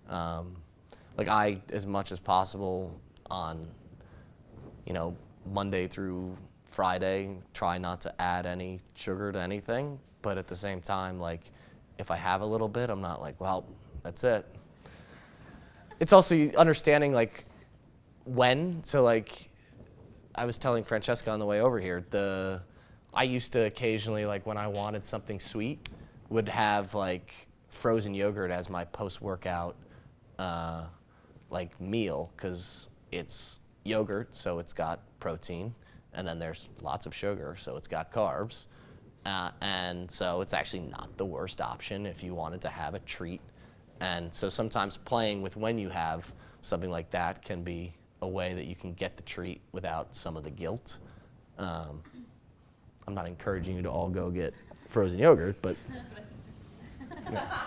I, as much as possible on, Monday through Friday, try not to add any sugar to anything, but at the same time, if I have a little bit, I'm not like, well, that's it. It's also understanding when. So I was telling Francesca on the way over here, I used to occasionally, when I wanted something sweet, would have frozen yogurt as my post-workout meal, because it's yogurt, so it's got protein, and then there's lots of sugar, so it's got carbs, and so it's actually not the worst option if you wanted to have a treat. And so sometimes playing with when you have something like that can be a way that you can get the treat without some of the guilt. I'm not encouraging you to all go get frozen yogurt, but yeah.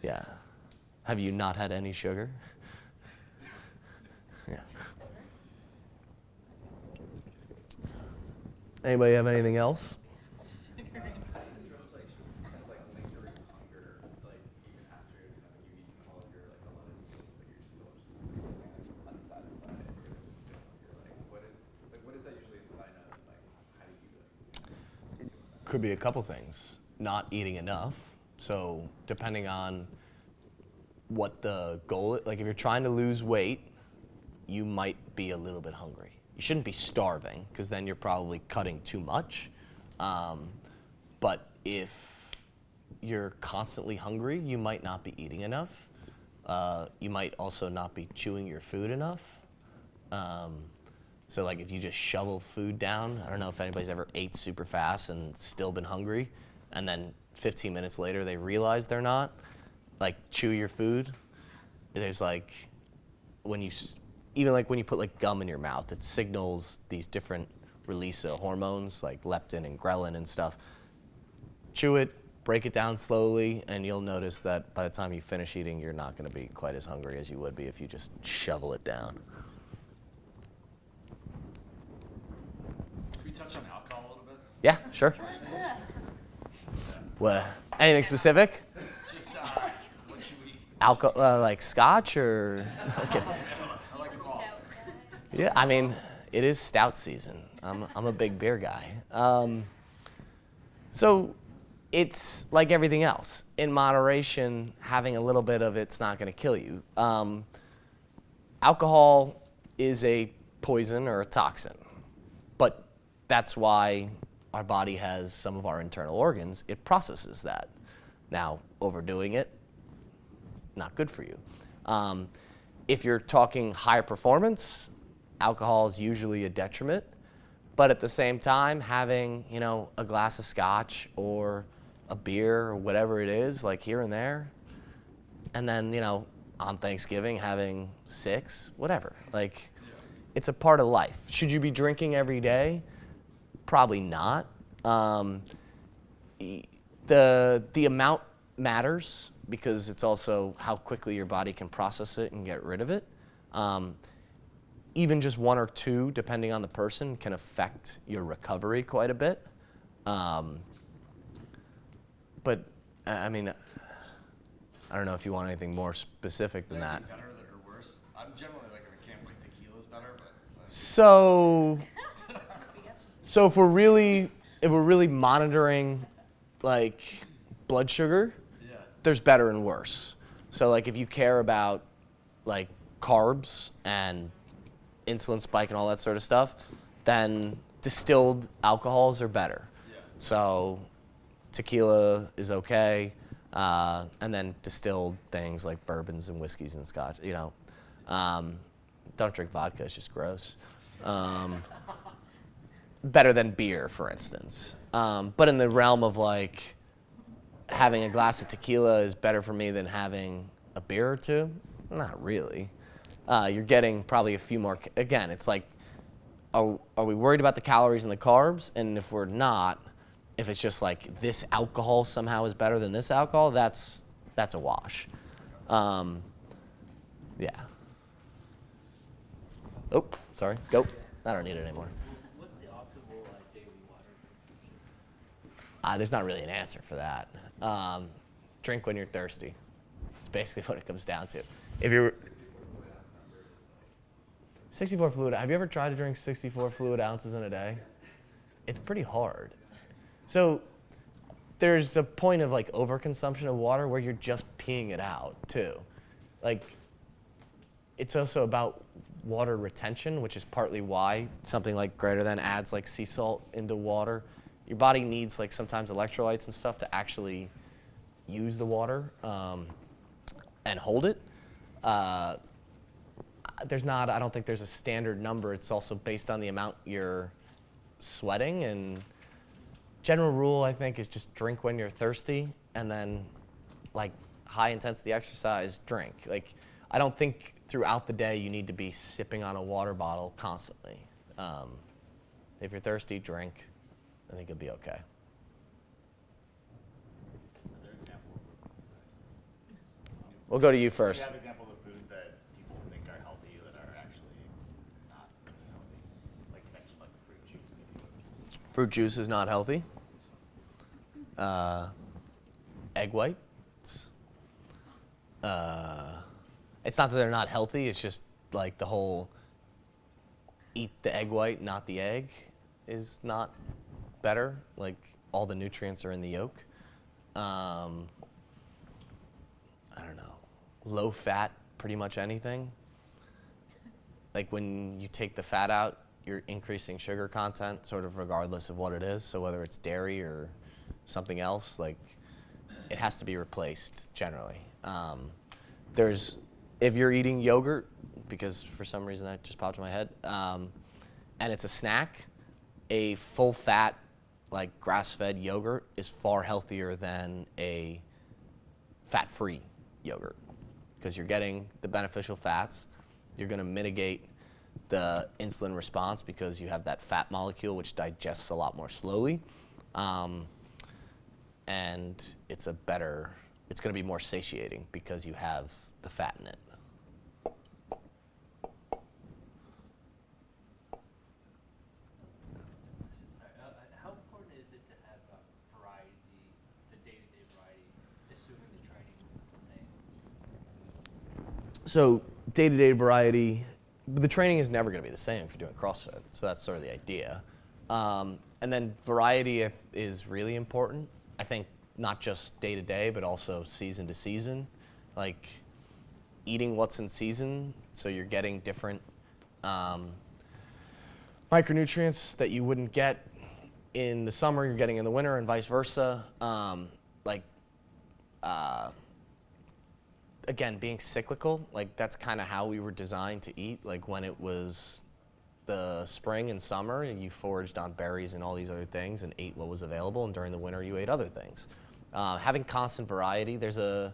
Yeah. Have you not had any sugar? Yeah. Anybody have anything else? Could be a couple things. Not eating enough. So depending on what the goal is, if you're trying to lose weight, you might be a little bit hungry. You shouldn't be starving, because then you're probably cutting too much. But if you're constantly hungry, you might not be eating enough. You might also not be chewing your food enough. So if you just shovel food down, I don't know if anybody's ever ate super fast and still been hungry, and then 15 minutes later they realize they're not. Chew your food. There's when you even like when you put like gum in your mouth, it signals these different release of hormones like leptin and ghrelin and stuff. Chew it, break it down slowly, and you'll notice that by the time you finish eating, you're not going to be quite as hungry as you would be if you just shovel it down. Can we touch on alcohol a little bit? Yeah, sure. What? Anything specific? Just what should we? Alcohol, like scotch or? Okay. I like them all. Yeah, I mean, it is stout season. I'm a big beer guy. So it's like everything else. In moderation, having a little bit of it's not going to kill you. Alcohol is a poison or a toxin, but that's why our body has some of our internal organs. It processes that. Now, overdoing it, not good for you. If you're talking high performance, alcohol is usually a detriment. But at the same time, having, you know, a glass of scotch or a beer or whatever it is, like here and there, and then, you know, on Thanksgiving having 6, whatever. Like, it's a part of life. Should you be drinking every day? Probably not. The amount matters because it's also how quickly your body can process it and get rid of it. Even just 1 or 2, depending on the person, can affect your recovery quite a bit. But I mean, I don't know if you want anything more specific than that. Better or worse? I'm generally like in the camp like tequila's better, but. So if we're really monitoring like blood sugar, Yeah. there's better and worse. So like if you care about like carbs and insulin spike and all that sort of stuff, then distilled alcohols are better. Yeah. So tequila is okay, and then distilled things like bourbons and whiskeys and scotch, you know. Don't drink vodka, it's just gross. Better than beer, for instance. But in the realm of like having a glass of tequila is better for me than having a beer or 2, not really. You're getting probably a few more, again, it's like, are we worried about the calories and the carbs? And if we're not, if it's just like this alcohol somehow is better than this alcohol, that's a wash. Yeah. Oh, sorry, go. I don't need it anymore. What's the optimal daily water consumption? There's not really an answer for that. Drink when you're thirsty. It's basically what it comes down to. If you're 64 fluid, have you ever tried to drink 64 fluid ounces in a day? It's pretty hard. So there's a point of like overconsumption of water where you're just peeing it out too. Like, it's also about water retention, which is partly why something like greater than adds like sea salt into water. Your body needs like sometimes electrolytes and stuff to actually use the water and hold it. I don't think there's a standard number. It's also based on the amount you're sweating, and general rule I think is just drink when you're thirsty, and then like high intensity exercise, drink. Like, I don't think throughout the day you need to be sipping on a water bottle constantly. If you're thirsty, drink. I think you'll be okay. Are there examples of We'll go to you Do you first. have examples of food that people think are healthy that are actually not healthy? Like you mentioned, like fruit juice maybe. Fruit juice is not healthy. Egg whites. It's not that they're not healthy, it's just like the whole eat the egg white, not the egg is not better. Like, all the nutrients are in the yolk. I don't know. Low fat, pretty much anything. Like, when you take the fat out, you're increasing sugar content, sort of regardless of what it is. So whether it's dairy or something else, like, it has to be replaced generally. If you're eating yogurt, because for some reason that just popped in my head, and it's a snack, a full fat, like grass-fed yogurt is far healthier than a fat-free yogurt, because you're getting the beneficial fats You're going to mitigate the insulin response because you have that fat molecule which digests a lot more slowly. And it's going to be more satiating because you have the fat in it. Sorry, how important is it to have variety, the day-to-day variety, assuming the training is the same? So day-to-day variety, the training is never going to be the same if you're doing CrossFit. So that's sort of the idea. And then variety is really important. I think not just day-to-day, but also season to season. Like eating what's in season, so you're getting different micronutrients that you wouldn't get in the summer, you're getting in the winter, and vice versa. Again, being cyclical, like that's kind of how we were designed to eat. Like when it was the spring and summer, you foraged on berries and all these other things and ate what was available, and during the winter you ate other things. Having constant variety, there's a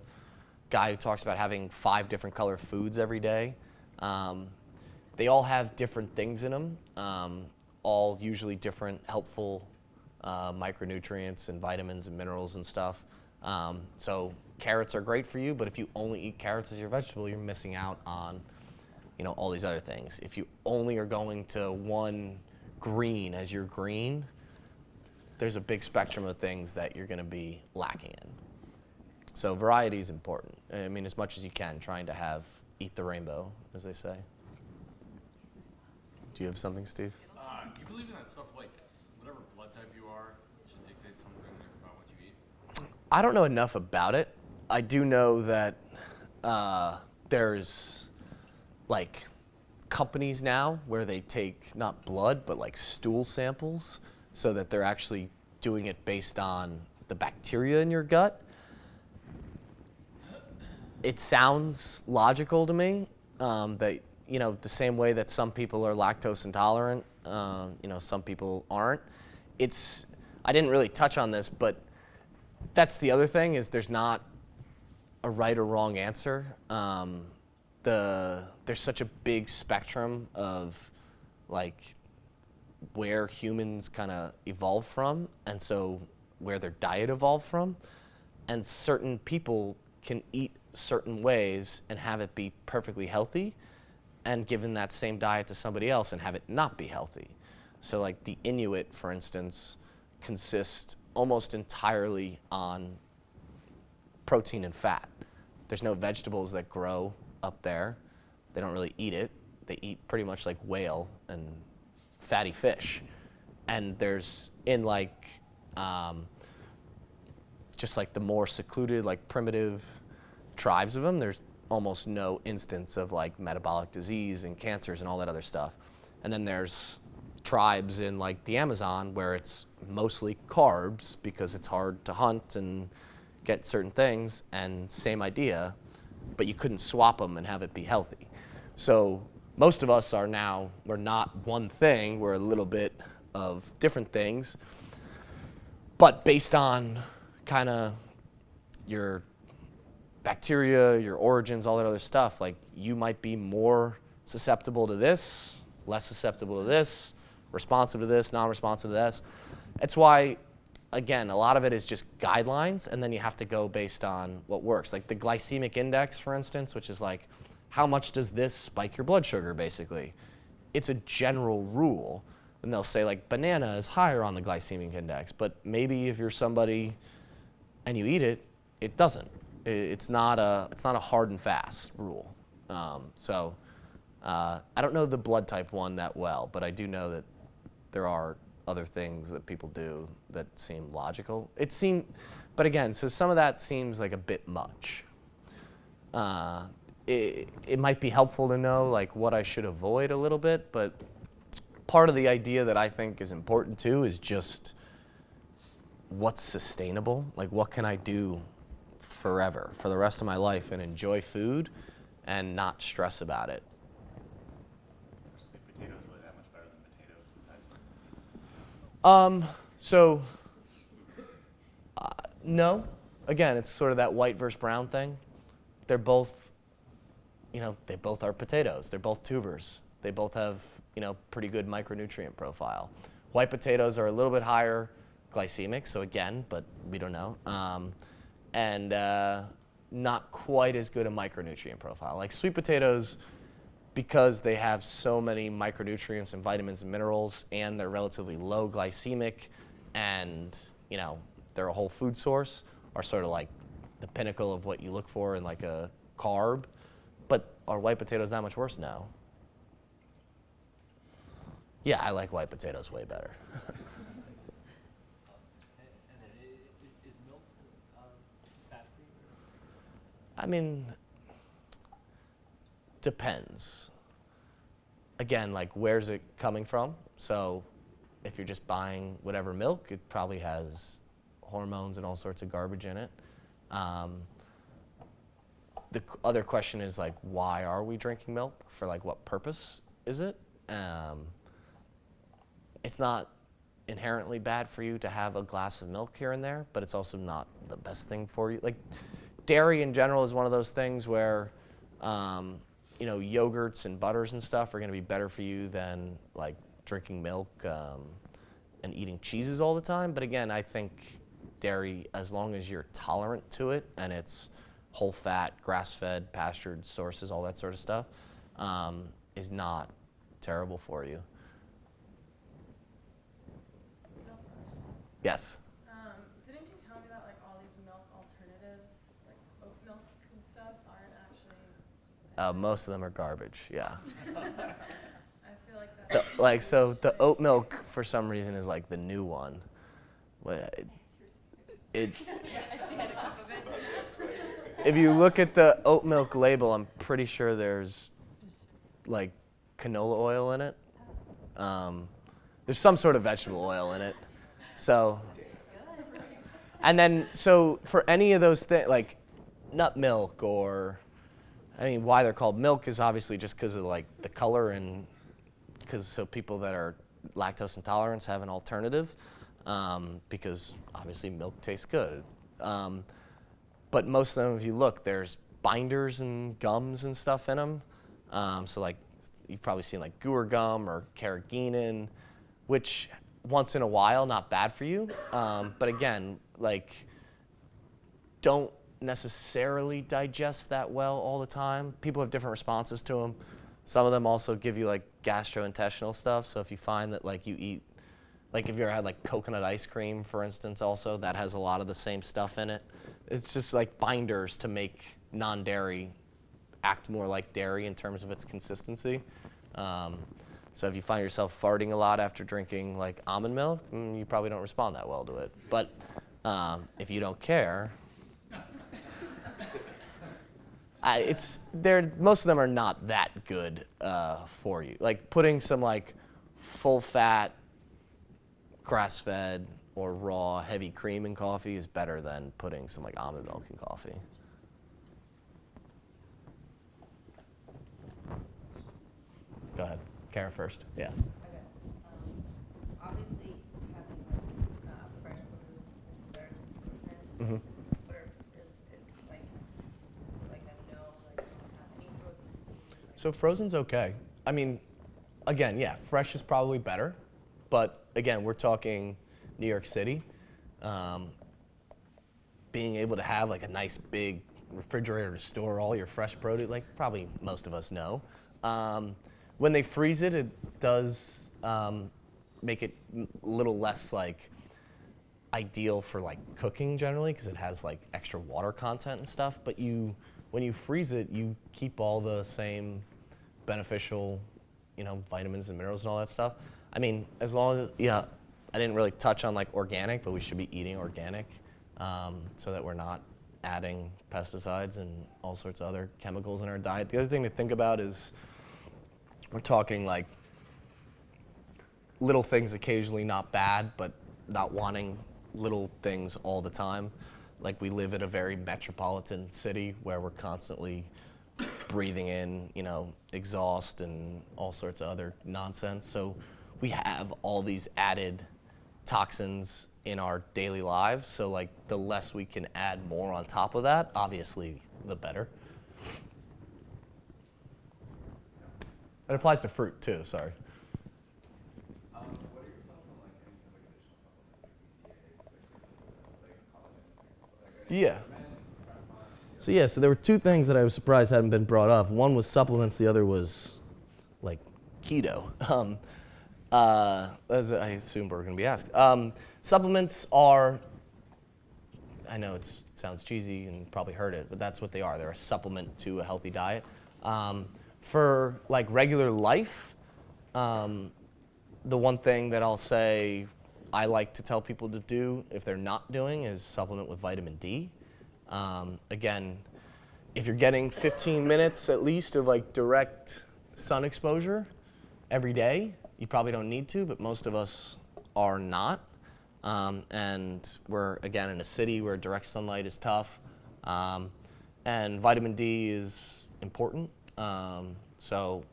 guy who talks about having 5 different color foods every day. They all have different things in them, all usually different helpful micronutrients and vitamins and minerals and stuff. So carrots are great for you, but if you only eat carrots as your vegetable, you're missing out on, all these other things. If you only are going to one green as your green, there's a big spectrum of things that you're going to be lacking in. So variety is important. I mean, as much as you can, trying to eat the rainbow, as they say. Do you have something, Steve? Do you believe in that stuff like whatever blood type you are should dictate something about what you eat? I don't know enough about it. I do know that there's like companies now where they take not blood but like stool samples so that they're actually doing it based on the bacteria in your gut. It sounds logical to me that the same way that some people are lactose intolerant, some people aren't. I didn't really touch on this, but that's the other thing is there's not a right or wrong answer. There's such a big spectrum of like where humans kind of evolved from, and so where their diet evolved from, and certain people can eat certain ways and have it be perfectly healthy, and given that same diet to somebody else and have it not be healthy. So like the Inuit, for instance, consist almost entirely on protein and fat. There's no vegetables that grow up there. They don't really eat it. They eat pretty much like whale and fatty fish. And there's just like the more secluded, like primitive tribes of them, there's almost no instance of like metabolic disease and cancers and all that other stuff. And then there's tribes in like the Amazon where it's mostly carbs because it's hard to hunt and get certain things, and same idea, but you couldn't swap them and have it be healthy. So most of us we're not one thing, we're a little bit of different things, but based on kind of your bacteria, your origins, all that other stuff, like you might be more susceptible to this, less susceptible to this, responsive to this, non-responsive to this. That's why, again, a lot of it is just guidelines, and then you have to go based on what works. Like the glycemic index, for instance, which is like, how much does this spike your blood sugar, basically? It's a general rule. And they'll say like banana is higher on the glycemic index, but maybe if you're somebody and you eat it, it doesn't. It's not a hard and fast rule. I don't know the blood type one that well, but I do know that there are other things that people do that seem logical. But again, so some of that seems like a bit much. It might be helpful to know like what I should avoid a little bit, but part of the idea that I think is important too is just what's sustainable. Like what can I do forever, for the rest of my life, and enjoy food and not stress about it. Are sweet potatoes really that much better than potatoes besides? No. Again, it's sort of that white versus brown thing. They're both they both are potatoes. They're both tubers. They both have, pretty good micronutrient profile. White potatoes are a little bit higher glycemic, so again, but we don't know. And not quite as good a micronutrient profile. Like sweet potatoes, because they have so many micronutrients and vitamins and minerals, and they're relatively low glycemic, and they're a whole food source, are sort of like the pinnacle of what you look for in like a carb. But are white potatoes that much worse? No. Yeah, I like white potatoes way better. And then is milk fat free? I mean, depends. Again, like where's it coming from? So if you're just buying whatever milk, it probably has hormones and all sorts of garbage in it. The other question is like, why are we drinking milk? For like what purpose is it? It's not inherently bad for you to have a glass of milk here and there, but it's also not the best thing for you. Like dairy in general is one of those things where, yogurts and butters and stuff are going to be better for you than like drinking milk and eating cheeses all the time. But again, I think dairy, as long as you're tolerant to it and it's whole fat, grass-fed, pastured sources, all that sort of stuff, is not terrible for you. Yes? Didn't you tell me that like all these milk alternatives, like oat milk and stuff, aren't actually? Most of them are garbage, yeah. I feel like that's So the oat milk, for some reason, is like the new one. If you look at the oat milk label, I'm pretty sure there's like canola oil in it. There's some sort of vegetable oil in it. So, and then, so for any of those things, like nut milk why they're called milk is obviously just because of like the color and so people that are lactose intolerant have an alternative, because obviously milk tastes good. But most of them, if you look, there's binders and gums and stuff in them. So like you've probably seen like guar gum or carrageenan, which once in a while, not bad for you. But again, like don't necessarily digest that well all the time. People have different responses to them. Some of them also give you like gastrointestinal stuff. So if you find that like you eat, like if you ever had like coconut ice cream, for instance, also, that has a lot of the same stuff in it. It's just like binders to make non-dairy act more like dairy in terms of its consistency. So if you find yourself farting a lot after drinking like almond milk, you probably don't respond that well to it. But if you don't care, most of them are not that good for you. Like putting some like full fat, grass-fed or raw heavy cream in coffee is better than putting some like almond milk in coffee. Go ahead. Karen first. Yeah. Okay. Obviously, having fresh produce is better than frozen. But is like a no, like any frozen food? So frozen's okay. I mean, again, yeah, fresh is probably better. But again, we're talking New York City. Being able to have like a nice big refrigerator to store all your fresh produce, like probably most of us know. When they freeze it, it does make it a little less like ideal for like cooking generally, because it has like extra water content and stuff. But when you freeze it, you keep all the same beneficial, vitamins and minerals and all that stuff. I mean, as long as, I didn't really touch on like organic, but we should be eating organic so that we're not adding pesticides and all sorts of other chemicals in our diet. The other thing to think about is we're talking like little things occasionally, not bad, but not wanting little things all the time. Like we live in a very metropolitan city where we're constantly breathing in, exhaust and all sorts of other nonsense. So we have all these added toxins in our daily lives. So like the less we can add more on top of that, obviously the better. It applies to fruit too, sorry. What are your thoughts on like any kind of additional supplements like BCAAs, like Yeah. collagen? So there were two things that I was surprised hadn't been brought up. One was supplements, the other was like keto. As I assume we're going to be asked. Supplements are, I know it sounds cheesy and probably heard it, but that's what they are. They're a supplement to a healthy diet. For like regular life, the one thing that I'll say I like to tell people to do if they're not doing is supplement with vitamin D. Again, if you're getting 15 minutes at least of like direct sun exposure every day, you probably don't need to, but most of us are not. And we're, again, in a city where direct sunlight is tough. And vitamin D is important. So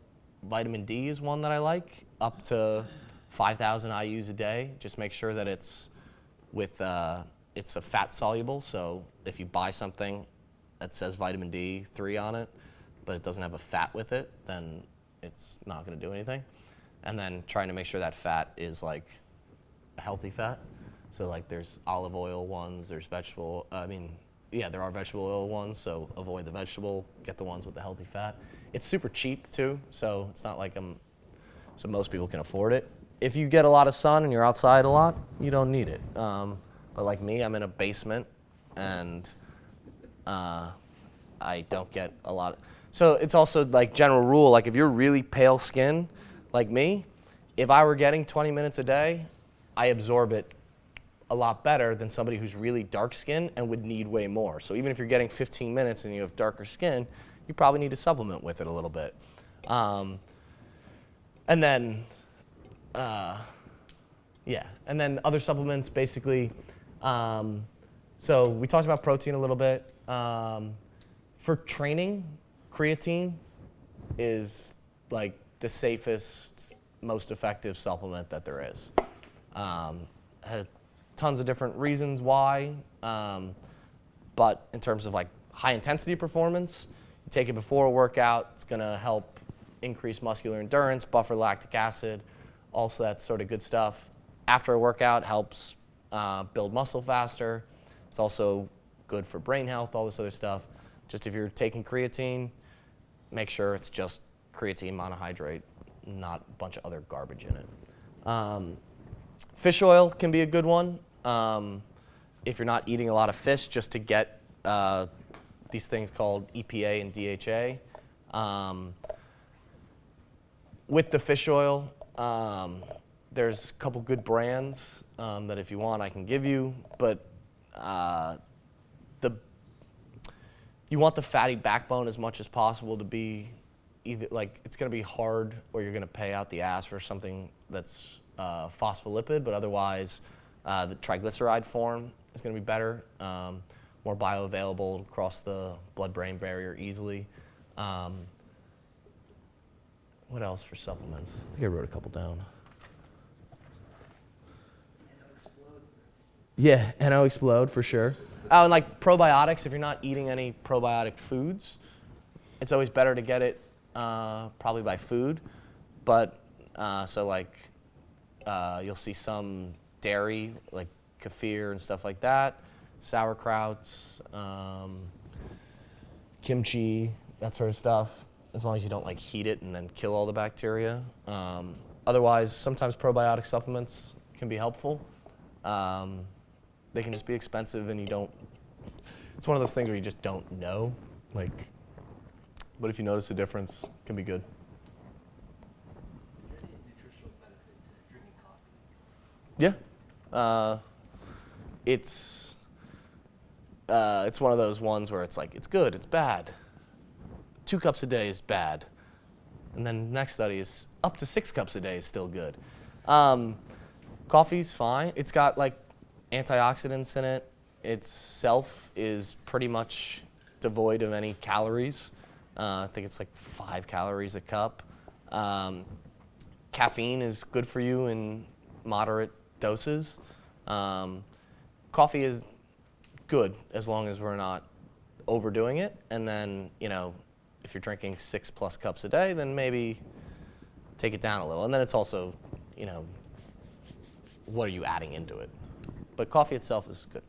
vitamin D is one that I like, up to 5,000 IUs a day. Just make sure that it's with, it's a fat soluble. So if you buy something that says vitamin D3 on it, but it doesn't have a fat with it, then it's not going to do anything. And then trying to make sure that fat is like a healthy fat. So like there's olive oil ones, there's vegetable, there are vegetable oil ones, so avoid the vegetable, get the ones with the healthy fat. It's super cheap too, so it's not like so most people can afford it. If you get a lot of sun and you're outside a lot, you don't need it. But like me, I'm in a basement and I don't get a lot. So it's also like general rule, like if you're really pale skin, like me, if I were getting 20 minutes a day, I absorb it a lot better than somebody who's really dark skin and would need way more. So even if you're getting 15 minutes and you have darker skin, you probably need to supplement with it a little bit. And then other supplements basically. So we talked about protein a little bit. For training, creatine is like the safest, most effective supplement that there is. Has tons of different reasons why, but in terms of like high intensity performance, you take it before a workout, it's gonna help increase muscular endurance, buffer lactic acid, also that sort of good stuff. After a workout, helps build muscle faster. It's also good for brain health, all this other stuff. Just if you're taking creatine, make sure it's just creatine monohydrate, not a bunch of other garbage in it. Fish oil can be a good one if you're not eating a lot of fish, just to get these things called EPA and DHA. With the fish oil, there's a couple good brands that if you want I can give you, but you want the fatty backbone as much as possible to be either, like, it's going to be hard or you're going to pay out the ass for something that's phospholipid, but otherwise the triglyceride form is going to be better, more bioavailable across the blood-brain barrier easily. What else for supplements? I think I wrote a couple down. Yeah, NO-Explode for sure. Oh, and like probiotics, if you're not eating any probiotic foods, it's always better to get it probably by food. But so like you'll see some dairy, like kefir and stuff like that, sauerkrauts, kimchi, that sort of stuff, as long as you don't like heat it and then kill all the bacteria. Otherwise, sometimes probiotic supplements can be helpful. They can just be expensive and it's one of those things where you just don't know, like, but if you notice a difference, it can be good. Is there any nutritional benefit to drinking coffee? Yeah. It's one of those ones where it's like, it's good, it's bad. 2 cups a day is bad. And then next study is up to 6 cups a day is still good. Coffee's fine. It's got like antioxidants in it. Itself is pretty much devoid of any calories. I think it's like 5 calories a cup. Caffeine is good for you in moderate doses. Coffee is good as long as we're not overdoing it. And then, if you're drinking 6+ cups a day, then maybe take it down a little. And then it's also, you know, what are you adding into it? But coffee itself is good.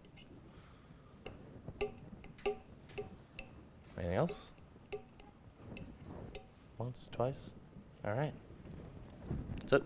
Anything else? Once, twice? All right. That's it.